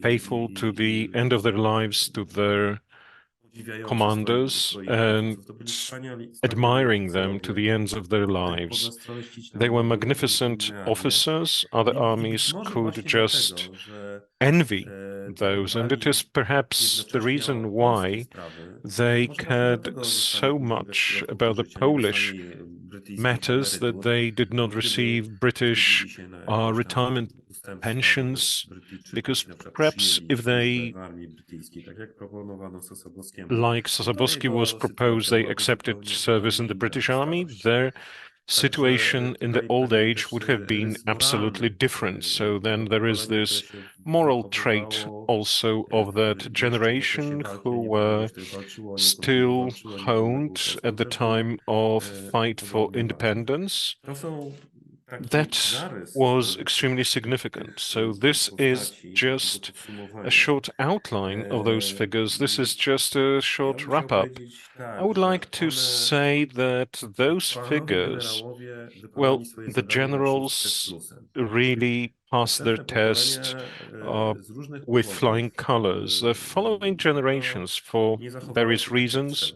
faithful to the end of their lives to their commanders and admiring them to the ends of their lives. They were magnificent officers. Other armies could just envy those, and it is perhaps the reason why they cared so much about the Polish matters that they did not receive British retirement pensions, because perhaps if they, like Sosabowski was proposed, they accepted service in the British Army, their situation in the old age would have been absolutely different. So then there is this moral trait also of that generation who were still honed at the time of fight for independence. That was extremely significant. So this is just a short outline of those figures. This is just a short wrap-up. I would like to say that those figures, well, the generals really passed their test with flying colors. The following generations, for various reasons,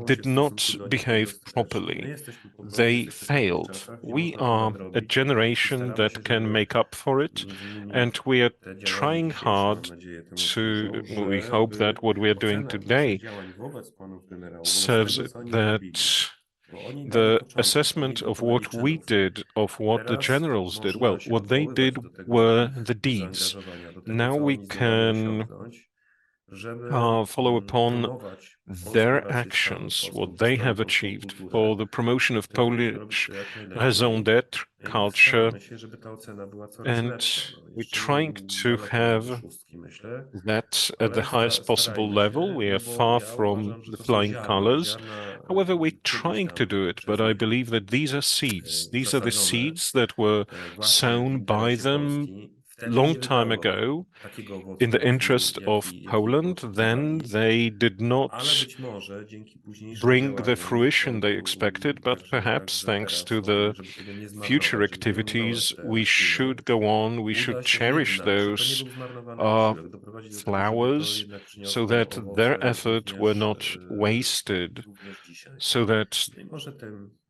did not behave properly. They failed. We are a generation that can make up for it, and we are trying hard to, we hope that what we are doing today serves it, that the assessment of what we did, of what the generals did, well, what they did were the deeds. Now we can follow upon their actions, what they have achieved for the promotion of Polish raison d'être, culture, and we're trying to have that at the highest possible level. We are far from the flying colors. However, we're trying to do it, but I believe that these are seeds. These are the seeds that were sown by them long time ago in the interest of Poland. Then they did not bring the fruition they expected, but perhaps thanks to the future activities, we should go on, we should cherish those flowers so that their effort were not wasted, so that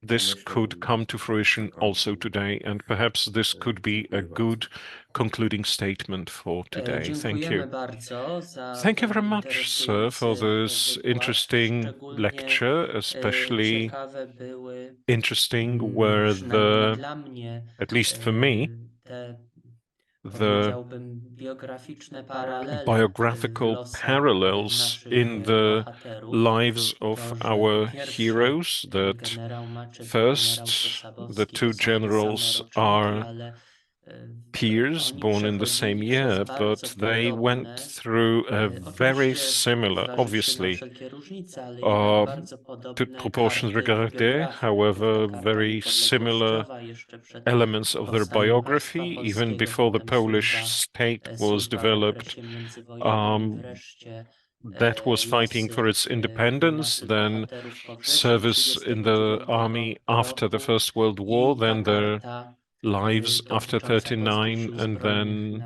this could come to fruition also today, and perhaps this could be a good concluding statement for today. Thank you. Thank you very much, sir, for this interesting lecture. Especially interesting were the, at least for me, the biographical parallels in the lives of our heroes, that first the two generals are peers born in the same year, but they went through a very similar, obviously, toute proportions regardées, however, very similar elements of their biography, even before the Polish state was developed. That was fighting for its independence, then service in the army after the First World War, then their lives after 39, and then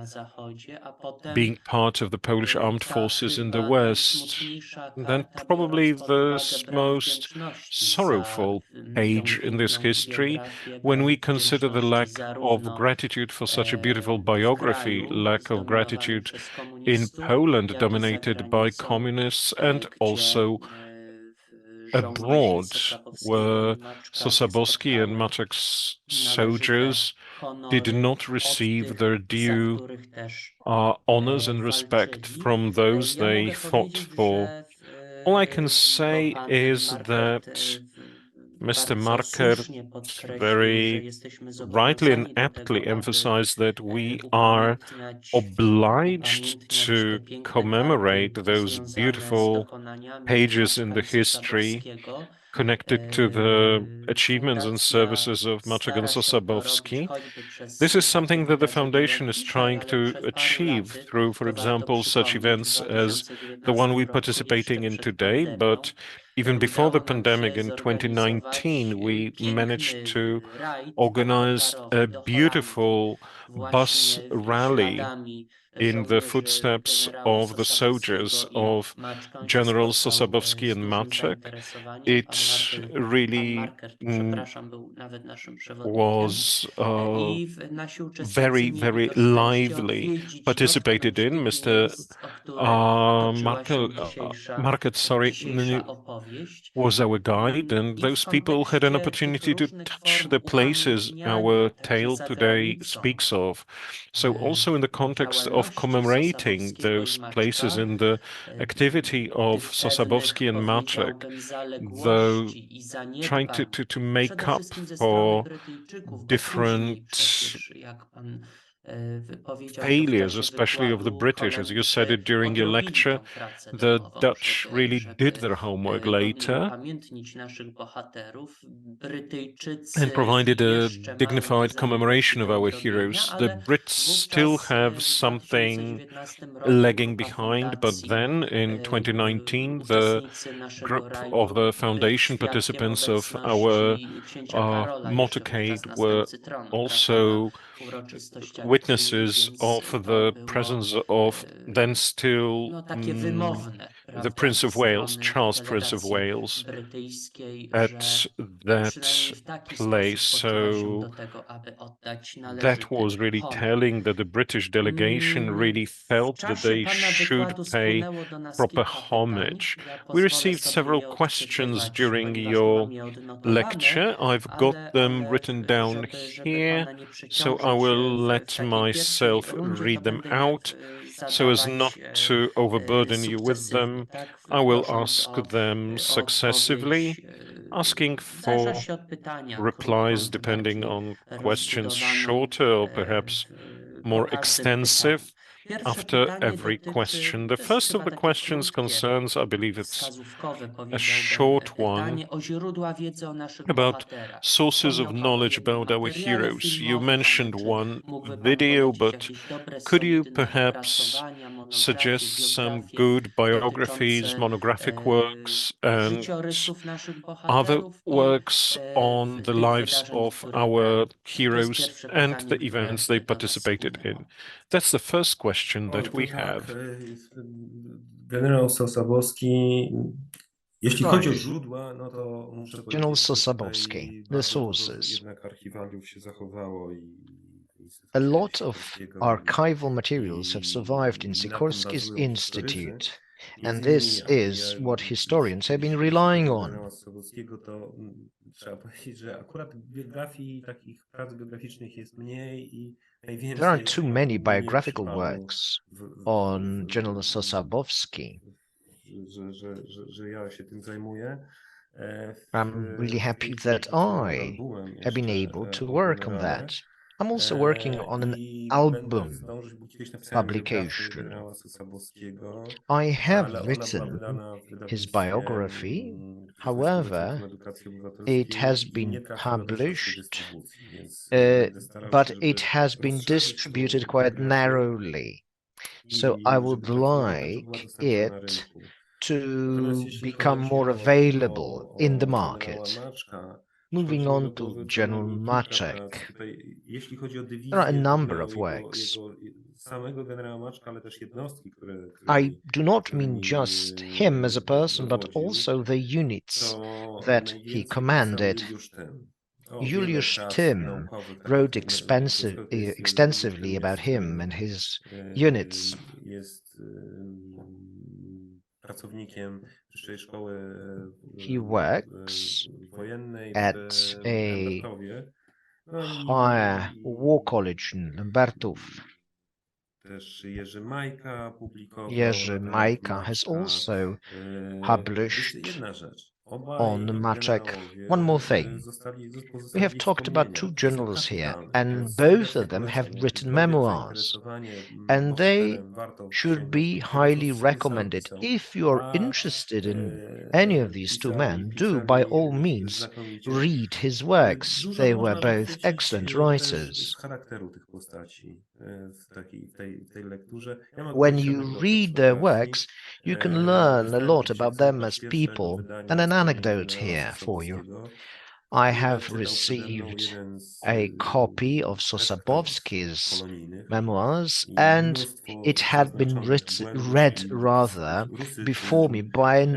being part of the Polish armed forces in the West. And then probably the most sorrowful page in this history, when we consider the lack of gratitude for such a beautiful biography, lack of gratitude in Poland dominated by communists, and also abroad, where Sosabowski and Maczek's soldiers did not receive their due honors and respect from those they fought for. All I can say is that Mr. Marker very rightly and aptly emphasized that we are obliged to commemorate those beautiful pages in the history connected to the achievements and services of Maczek and Sosabowski. This is something that the Foundation is trying to achieve through, for example, such events as the one we're participating in today. But even before the pandemic in 2019, we managed to organize a beautiful bus rally in the footsteps of the soldiers of General Sosabowski and Maczek. It really was very, very lively participated in. Mr. Market, sorry, was our guide, and those people had an opportunity to touch the places our tale today speaks of. So also in the context of commemorating those places in the activity of Sosabowski and Maczek, though trying to make up for different failures, especially of the British. As you said it during your lecture, the Dutch really did their homework later and provided a dignified commemoration of our heroes. The Brits still have something lagging behind, but then in 2019, the group of the Foundation participants of our motorcade were also witnesses of the presence of then still the Prince of Wales, Charles Prince of Wales, at that place. So that was really telling that the British delegation really felt that they should pay proper homage. We received several questions during your lecture. I've got them written down here, so I will let myself read them out so as not to overburden you with them. I will ask them successively, asking for replies depending on questions shorter or perhaps more extensive after every question. The first of the questions concerns, I believe it's a short one, about sources of knowledge about our heroes. You mentioned one video, but could you perhaps suggest some good biographies, monographic works, and other works on the lives of our heroes and the events they participated in? That's the first question that we have. Generał Sosabowski, jeśli chodzi o Right. źródła, no to muszę General powiedzieć, że Sosabowski, tutaj the bardzo dużo sources. jednak archiwaliów się zachowało i A lot of Sikorskiego archival materials have survived in na tym Sikorski's bazują Institute, historycy. and Między this innymi, is what historians have been jeśli relying chodzi o on. generała Sosabowskiego, to trzeba powiedzieć, że akurat biografii, takich prac biograficznych jest mniej i najwięcej There aren't too tego many mnie biographical trzymało works on General Sosabowski. że ja się tym zajmuję. I'm really W tej happy chwili that pracuję nad I albumem have been jeszcze able to o work on generale. that. I'm also working on an I będę album zdążyć, bo kiedyś napisałem biografii publication. generała Sosabowskiego, I have ale ona była written wydana w his wydawnictwie, biography. które znajduje się However, Centrum Edukacji it has Obywatelskiej i nie been trafiła do szerszej published, dystrybucji, więc będę starał but się, it żeby has been rozszerzyć tą distributed quite biografię narrowly. So I i żeby would trafiła, żeby była like dostępna na it rynku. to Natomiast jeśli become chodzi more available in the o generała market. Maczka, Moving przychodzi mi on do to głowy co General najmniej kilka prac. Maczek. Tutaj, jeśli chodzi o There are a dywizję number turneju of works. samego generała Maczka, ale też jednostki, I do not mean którymi just him as a person, but dowodził, also the units to that he najwięcej pisał commanded. Juliusz Tym. Wiele Julius prac Tym naukowych, wrote takich, to jest, Juliusz extensively Tym about jest, him and his units. jest pracownikiem Wyższej Szkoły He works Wojennej at w a Lembertowie. No higher war college in Lembertów. też Jerzy Majka publikował Jerzy na temat Majka has Maczka. also Jeszcze published jedna rzecz. Obaj on Maczek. generałowie One more thing. We have pozostawili talked about two wspomnienia, które są generals here, kapitalne. and Więc both serdecznie of them have polecam, jak written jest kobiet memoirs, zainteresowanie and they bohaterem, warto should sięgnąć be po tego, co highly sam recommended. pisał. If you're A interested in any of these two men, do by pisali all means znakomicie. read his works. Dużo They można were both wychwycić excellent też writers. z charakteru tych postaci w tej lekturze. Ja mam When kiedyś you anegdotę read przy their okazji. works, you can learn a Dostałem lot kiedyś about them egzemplarz as pierwszego people. wydania And an wspomnień anecdote generała here for you. Sosabowskiego, I które have czytał przede mną received jeden z a copy of redaktorów Sosabowski's polonijnych memoirs, i and mnóstwo it had been zaznaczonych błędów read i rather before me rusycyzm, by an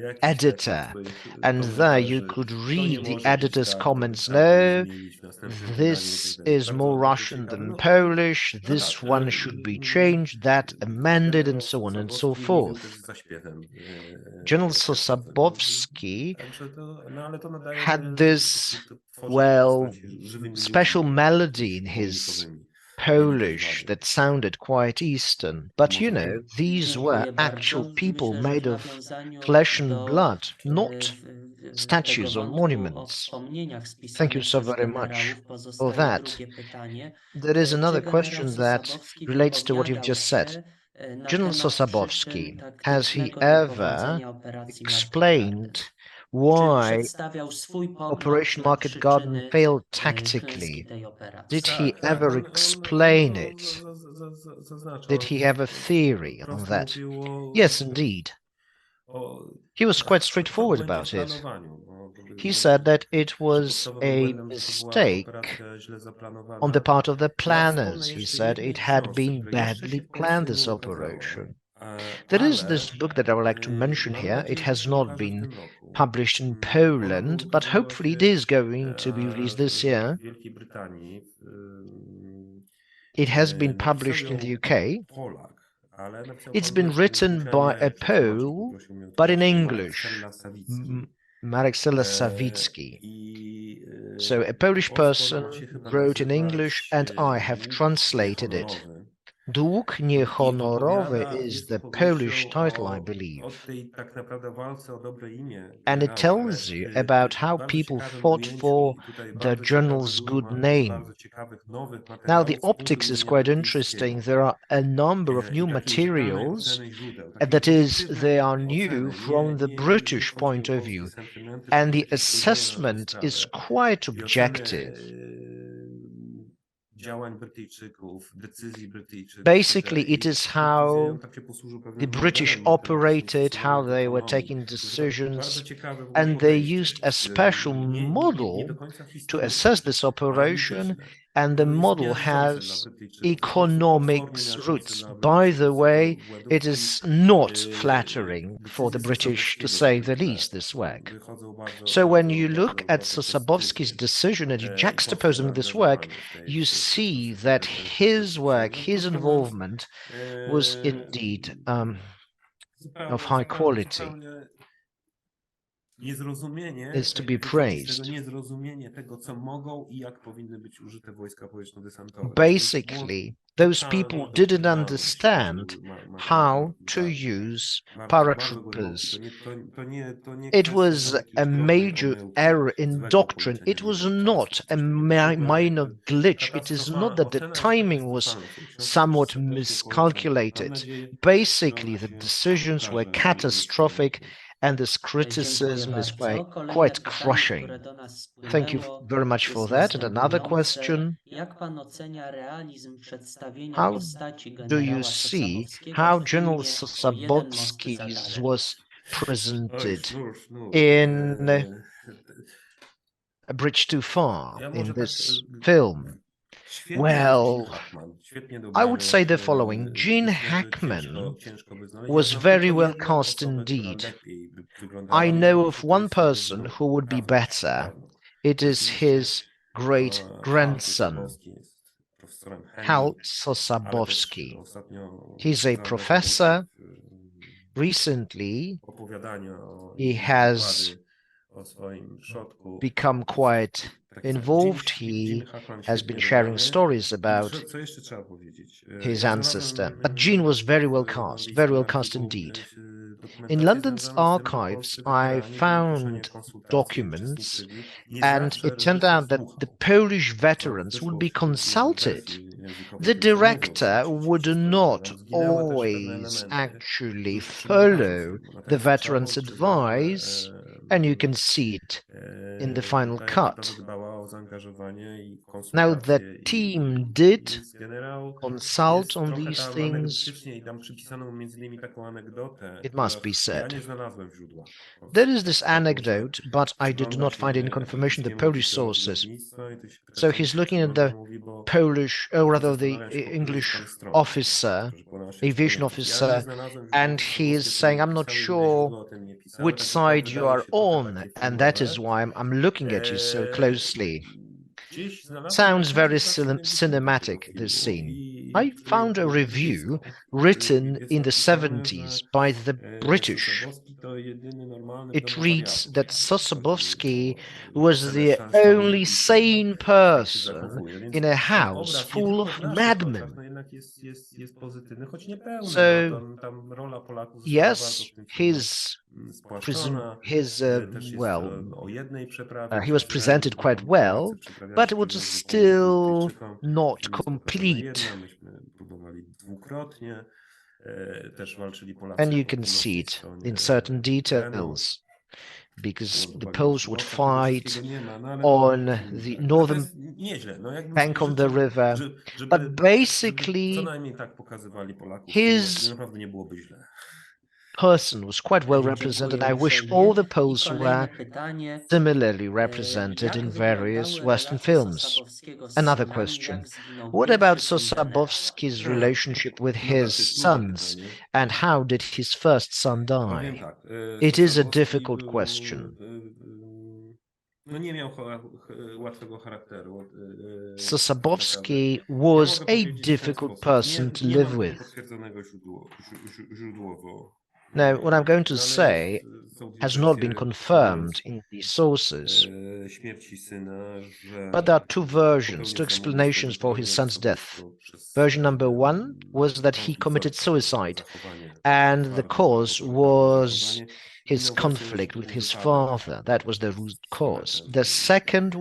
jakichś takich editor, swoich and there you komentarzy. could To nie read the może być editor's tak, to comments. wystarczy je No, zmienić w następnym wydaniu i tak this dalej. is more Bardzo Russian ciekawe. than No, Polish, no this tak, one should be changed, that amended, and generał so on and so Sosabowski nie był też forth. zaśpiewem General światowym. Sosabowski Także ale to nadaje had te, this, tworzy te postaci żywymi special ludźmi, melody in his komikowymi. Polish that sounded quite Eastern. But you know, these were Dziękuję actual bardzo. people Myślę, że w made of nawiązaniu flesh and do blood, not tego statues or wątku o monuments. wspomnieniach Thank you spisanych so przez very much generałów for pozostaje that. drugie pytanie. There is Czy another generał question that Sosabowski relates to what you've wypowiadał just said. się na General temat Sosabowski, przyczyn has he taktycznego ever niepowodzenia operacji Market Garden? explained Czy why przedstawiał swój pogląd Operation na Market Garden przyczyny failed klęski tactically? tej operacji? Did he Tak, tak. ever explain it? Zaznaczał, Did he have a theory on wprost that? mówił Yes, indeed. o He was quite o straightforward błędzie about w it. planowaniu. He said that it Że was podstawowym a błędem to była mistake operacja źle zaplanowana. on the part of the Ja wspomnę planners. He jeszcze said jednej it had książce, been której jeszcze badly się w Polsce planned, nie this ukazała. operation. There is Ale this book that I would like to mention mam here. It nadzieję, że has się not ukaże w been tym roku. published in Ona Poland, but ukazała hopefully it się is going to be released this year. w Wielkiej Brytanii. It has been Napisał published in ją the UK. Polak, ale napisał po It's been angielsku, więc written musiałem by a je przetłumaczyć, Pole, poprosił mnie o but in tłumaczenie, Marek English. Sawicki. Marek Sawicki. I So a Polish po person polsku się chyba wrote in English, nazywać and I have Dług translated it. Niehonorowy. Dług I niehonorowy is jest the Polish opowieścią title, I o believe. tej tak naprawdę walce o dobre imię And it generała, ale tells you about how bardzo people ciekawym fought ujęciu for i tutaj the bardzo journal's good name. bardzo ciekawych nowych Now, the materiałów z punktu optics is widzenia quite brytyjskiego. interesting. There are a number of I new takiej rzetelnej materials, oceny źródeł, takiej that is, pozytywnej they are oceny. new from the Nie British chodzi point tu of o view, sentymenty and czy the jakieś spojrzenie na tę assessment is sprawę. quite I oceny objective. Działań Brytyjczyków, decyzji Brytyjczyków. Basically, it is Z punktu widzenia how tak się posłużył the pewnym British modelem operated, how matematycznym they were ekonomii. taking Bardzo decisions, ciekawe w ogóle and they podejście. used a special Nie model do końca to historyczne, assess this operation, analityczne. and the Jest model miażdżące dla has Brytyjczyków, po prostu economics potwornie roots. miażdżące dla By the Brytyjczyków way, z tego błędów. it is not flattering for the Decyzje British, to Sosabowskiego say tutaj the least, this work. wychodzą bardzo, So when you bardzo, look bardzo, at bardzo Sosabowski's pozytywnie. decision and you I juxtapose them with this work, zaangażowany you w see proces that his work, prezydencji. his Krótko mówiąc, involvement was indeed of high quality. is to be praised. Basically, those people didn't understand how to use paratroopers. It was a major error in doctrine. It was not a minor glitch. It is not that the timing was somewhat miscalculated. Basically, the decisions were catastrophic, and this criticism is quite crushing. Thank you very much for that. And another question. Jak pan ocenia realizm przedstawienia How postaci do you generała see Sosabowskiego how w General filmie O jeden mądry za Sosabowski darem? was presented in A Bridge Too Far in this film? Well, I would say the following. Gene Hackman was very well cast indeed. I know of one person who would be better. It is his great-grandson, Hal Sosabowski. He's a professor. Recently, he has become quite involved. He has been sharing stories about his ancestor. But Gene was very well cast indeed. In London's archives, I found documents, and it turned out that the Polish veterans would be consulted. The director would not always actually follow the veterans' advice, and you can see it in the final cut. Now, the team did consult on these things, it must be said. There is this anecdote, but I did not find any confirmation in the Polish sources. So he's looking at the Polish, or rather the English officer, aviation officer, and he is saying, I'm not sure which side you are on, and that is why I'm looking at you so closely. Sounds very cinematic, this scene. I found a review written in the 70s by the British. It reads that Sosabowski was the only sane person in a house full of madmen. So, yes, he was presented quite well, but it was still not complete. And you can see it in certain details, because the Poles would fight on the northern bank of the river, but basically his person was quite well represented. I wish all the Poles were similarly represented in various Western films. Another question. What about Sosabowski's relationship with his sons, and how did his first son die? It is a difficult question. Sosabowski was a difficult person to live with. Now, what I'm going to say has not been confirmed in the sources, but there are two versions, two explanations for his son's death. Version number one was that he committed suicide, and the cause was his conflict with his father. That was the root cause. The second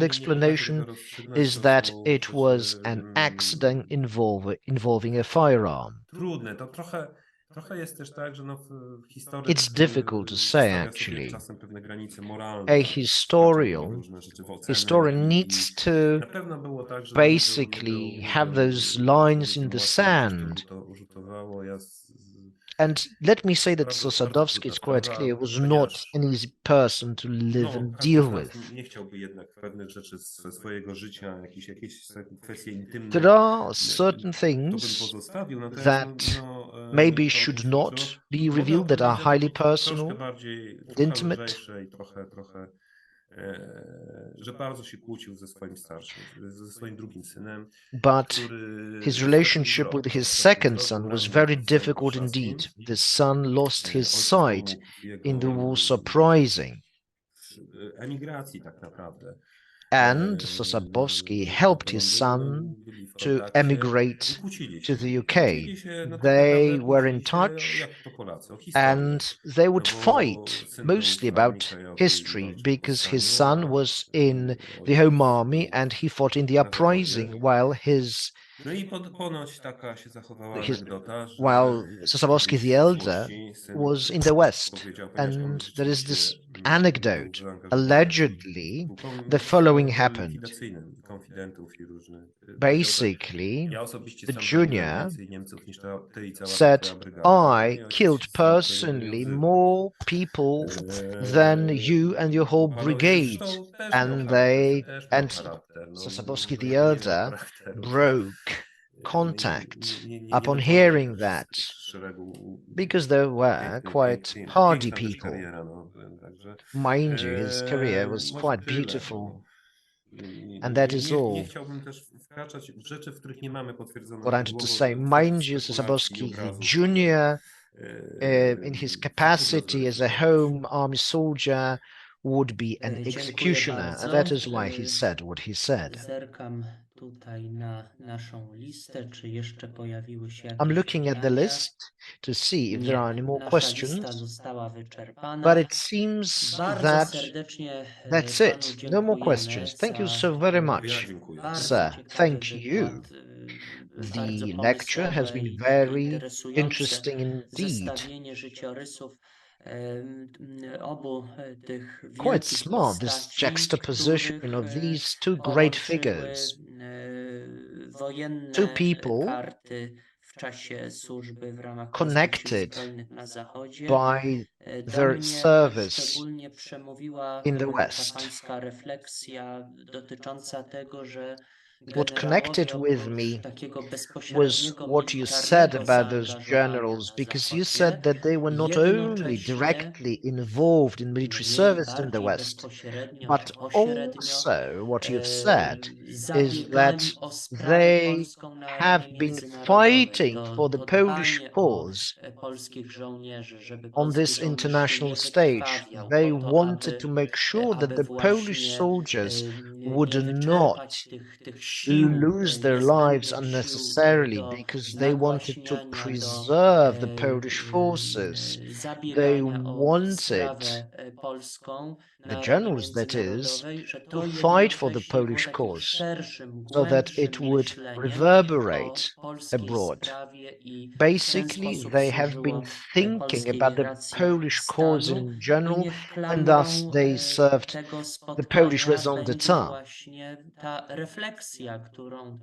explanation is that it was an accident involving a firearm. It's difficult to say, actually. A historian needs to basically have those lines in the sand. And let me say that Sosabowski, it's quite clear, was not an easy person to live and deal with. There are certain things that maybe should not be revealed, that are highly personal and intimate. że bardzo się kłócił ze swoim starszym, ze swoim drugim synem, But który his stracił relationship wzrok. with his Stracił second wzrok, son był was razem very na Powstaniu difficult Warszawskim. indeed. The son lost his Ojciec sight pomógł w in the jego Warsaw Uprising, emigracji tak naprawdę. and Sosabowski helped Do his Londynu, son byli w to kontakcie i emigrate kłócili to się. the UK. Kłócili się, no tak They naprawdę were in kłócili się touch jak to Polacy, o historię. and they No would bo fight syn był mostly w Armii about Krajowej i history walczył w because his powstaniu, son a was in the ojciec Home Army był and he fought in the na Zachodzie. uprising while No i ponoć taka się zachowała his anegdota, że Sosabowski kiedyś the w elder przeszłości syn was in the West. powiedział, ponieważ on And there is rzeczywiście this był anecdote. zaangażowany Allegedly, w the w following oddziale happened. likwidacyjnym konfidentów i różnych. Powiedział tak, Basically, ja osobiście the sam zabiłem junior więcej Niemców niż ty i cała ta said, twoja brygada. No I i ojciec killed się z tego personally wywiązywał. more people than you and your whole Panowie brigade. zresztą też miał And charakter, and No, Sosabowski że the jakby nie miał elder charakteru, to broke no i contact nie upon wyponił hearing też that, z szeregu because they were quite hardy piękna też people. kariera, no, także Mind you, his career was może quite tyle, beautiful, no. and that is Nie all chciałbym też wkraczać w rzeczy, w których nie mamy potwierdzonych what I wanted to źródłowo say. Mind you, spekulacji i Sosabowski, the obrazów, junior, które in his co trudno capacity as a zweryfikować. home army soldier, would be an Dziękuję executioner, and bardzo. that is why he said what he said. Zerkam tutaj na naszą listę, czy jeszcze pojawiły się I'm jakieś looking at the pytania. list to see if there are any Nie, more nasza lista questions, została but wyczerpana. it seems Bardzo that serdecznie that's panu it. No more dziękujemy questions. Thank you za so very Ja much, dziękuję. bardzo sir. ciekawy Thank you. wykład, bardzo The lecture has pomysłowe been i very interesujące interesting indeed. zestawienie życiorysów obu tych Quite wielkich smart, this postaci, juxtaposition których of these two great połączyły figures. Two wojenne people karty w czasie służby w ramach polskich sił connected zbrojnych na Zachodzie. by Do their mnie service szczególnie przemówiła in the ta West. pańska refleksja dotycząca tego, że What connected generałowie with oprócz me takiego was bezpośredniego what you said militarnego about those zaangażowania generals, na because you Zachodzie, said that they were not only jednocześnie directly involved in military mniej, service in the bardziej West, bezpośrednio but czy pośrednio also what you've said is that zabiegali o sprawę they polską na have arenie been międzynarodowej. fighting for the To Polish dbanie o cause polskich żołnierzy, żeby on polski this żołnierz się international nie stage. wykrwawiał, They po to, wanted to make sure that aby the Polish właśnie soldiers would nie not wyczerpać tych sił lose their lives niezbędnych sił unnecessarily do because they wanted to nagłaśniania, do preserve the Polish forces. They zabiegania o wanted, sprawę polską the na arenie generals that is, międzynarodowej, że to to fight for the jednocześnie było Polish takim cause szerszym, so that it głębszym would myśleniem reverberate o polskiej abroad. sprawie i w ten Basically, sposób they have been służyło thinking polskiej about the racji Polish cause stanu in i general, niech and thus klamrą they served tego the Polish spotkania raison będzie d'etat. właśnie ta refleksja, którą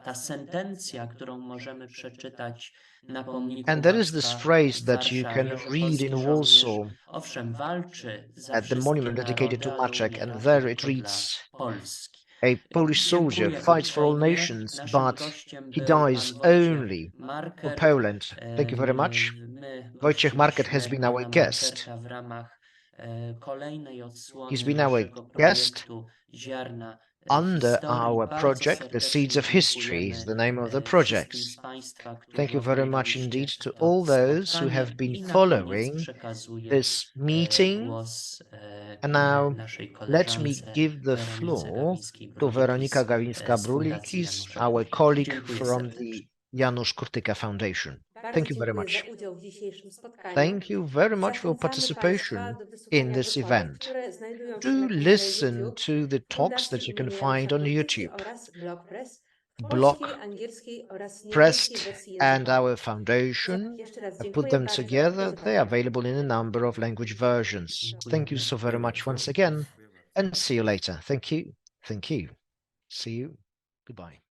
ta sentencja, którą możemy przeczytać na pomniku And there is this Maczka phrase w that you can Warszawie, że read in polski żołnierz Warsaw owszem walczy za at the wszystkie monument dedicated narody, to ale Maczek, and umiera there it tylko dla reads, Polski. a Polish soldier Dziękuję fights for all uprzejmie. nations, Naszym but gościem he był dies pan Wojciech only for Markert. Poland. Thank you very much. My Wojciech Markert has gościliśmy been our pana guest. Markerta w ramach kolejnej He's odsłony been our naszego guest projektu Ziarna under Historii. our Bardzo project, The Seeds serdecznie of History is dziękujemy the name of the wszystkim project. z państwa, którzy Thank you very much oglądaliście indeed to to all those who have spotkanie been i na koniec following przekazuję this meeting. głos And now naszej let me koleżance give the Weronice floor to Gawińskiej-Brulikis Weronika z Fundacji Gawińska-Brulikis, Janusza. our colleague Dziękuję from serdecznie. the Janusz Kurtyka Foundation. Bardzo Thank you very dziękuję za much. udział w dzisiejszym spotkaniu. Thank you very much for Zachęcamy participation Państwa do in wysłuchania this wykładów, event. które znajdują się Do na kanale listen YouTube to the talks that Fundacji you can imienia find Janusza on Kurtyki YouTube. oraz Blogpress w Blog, polskiej, angielskiej oraz niemieckiej Pressed, wersji and językowej. our foundation. Jeszcze raz I put dziękuję them bardzo. together. Do They are zobaczenia. available in a number of language versions. Thank you so very much once again, and see you later. Thank you. Thank you. See you. Goodbye.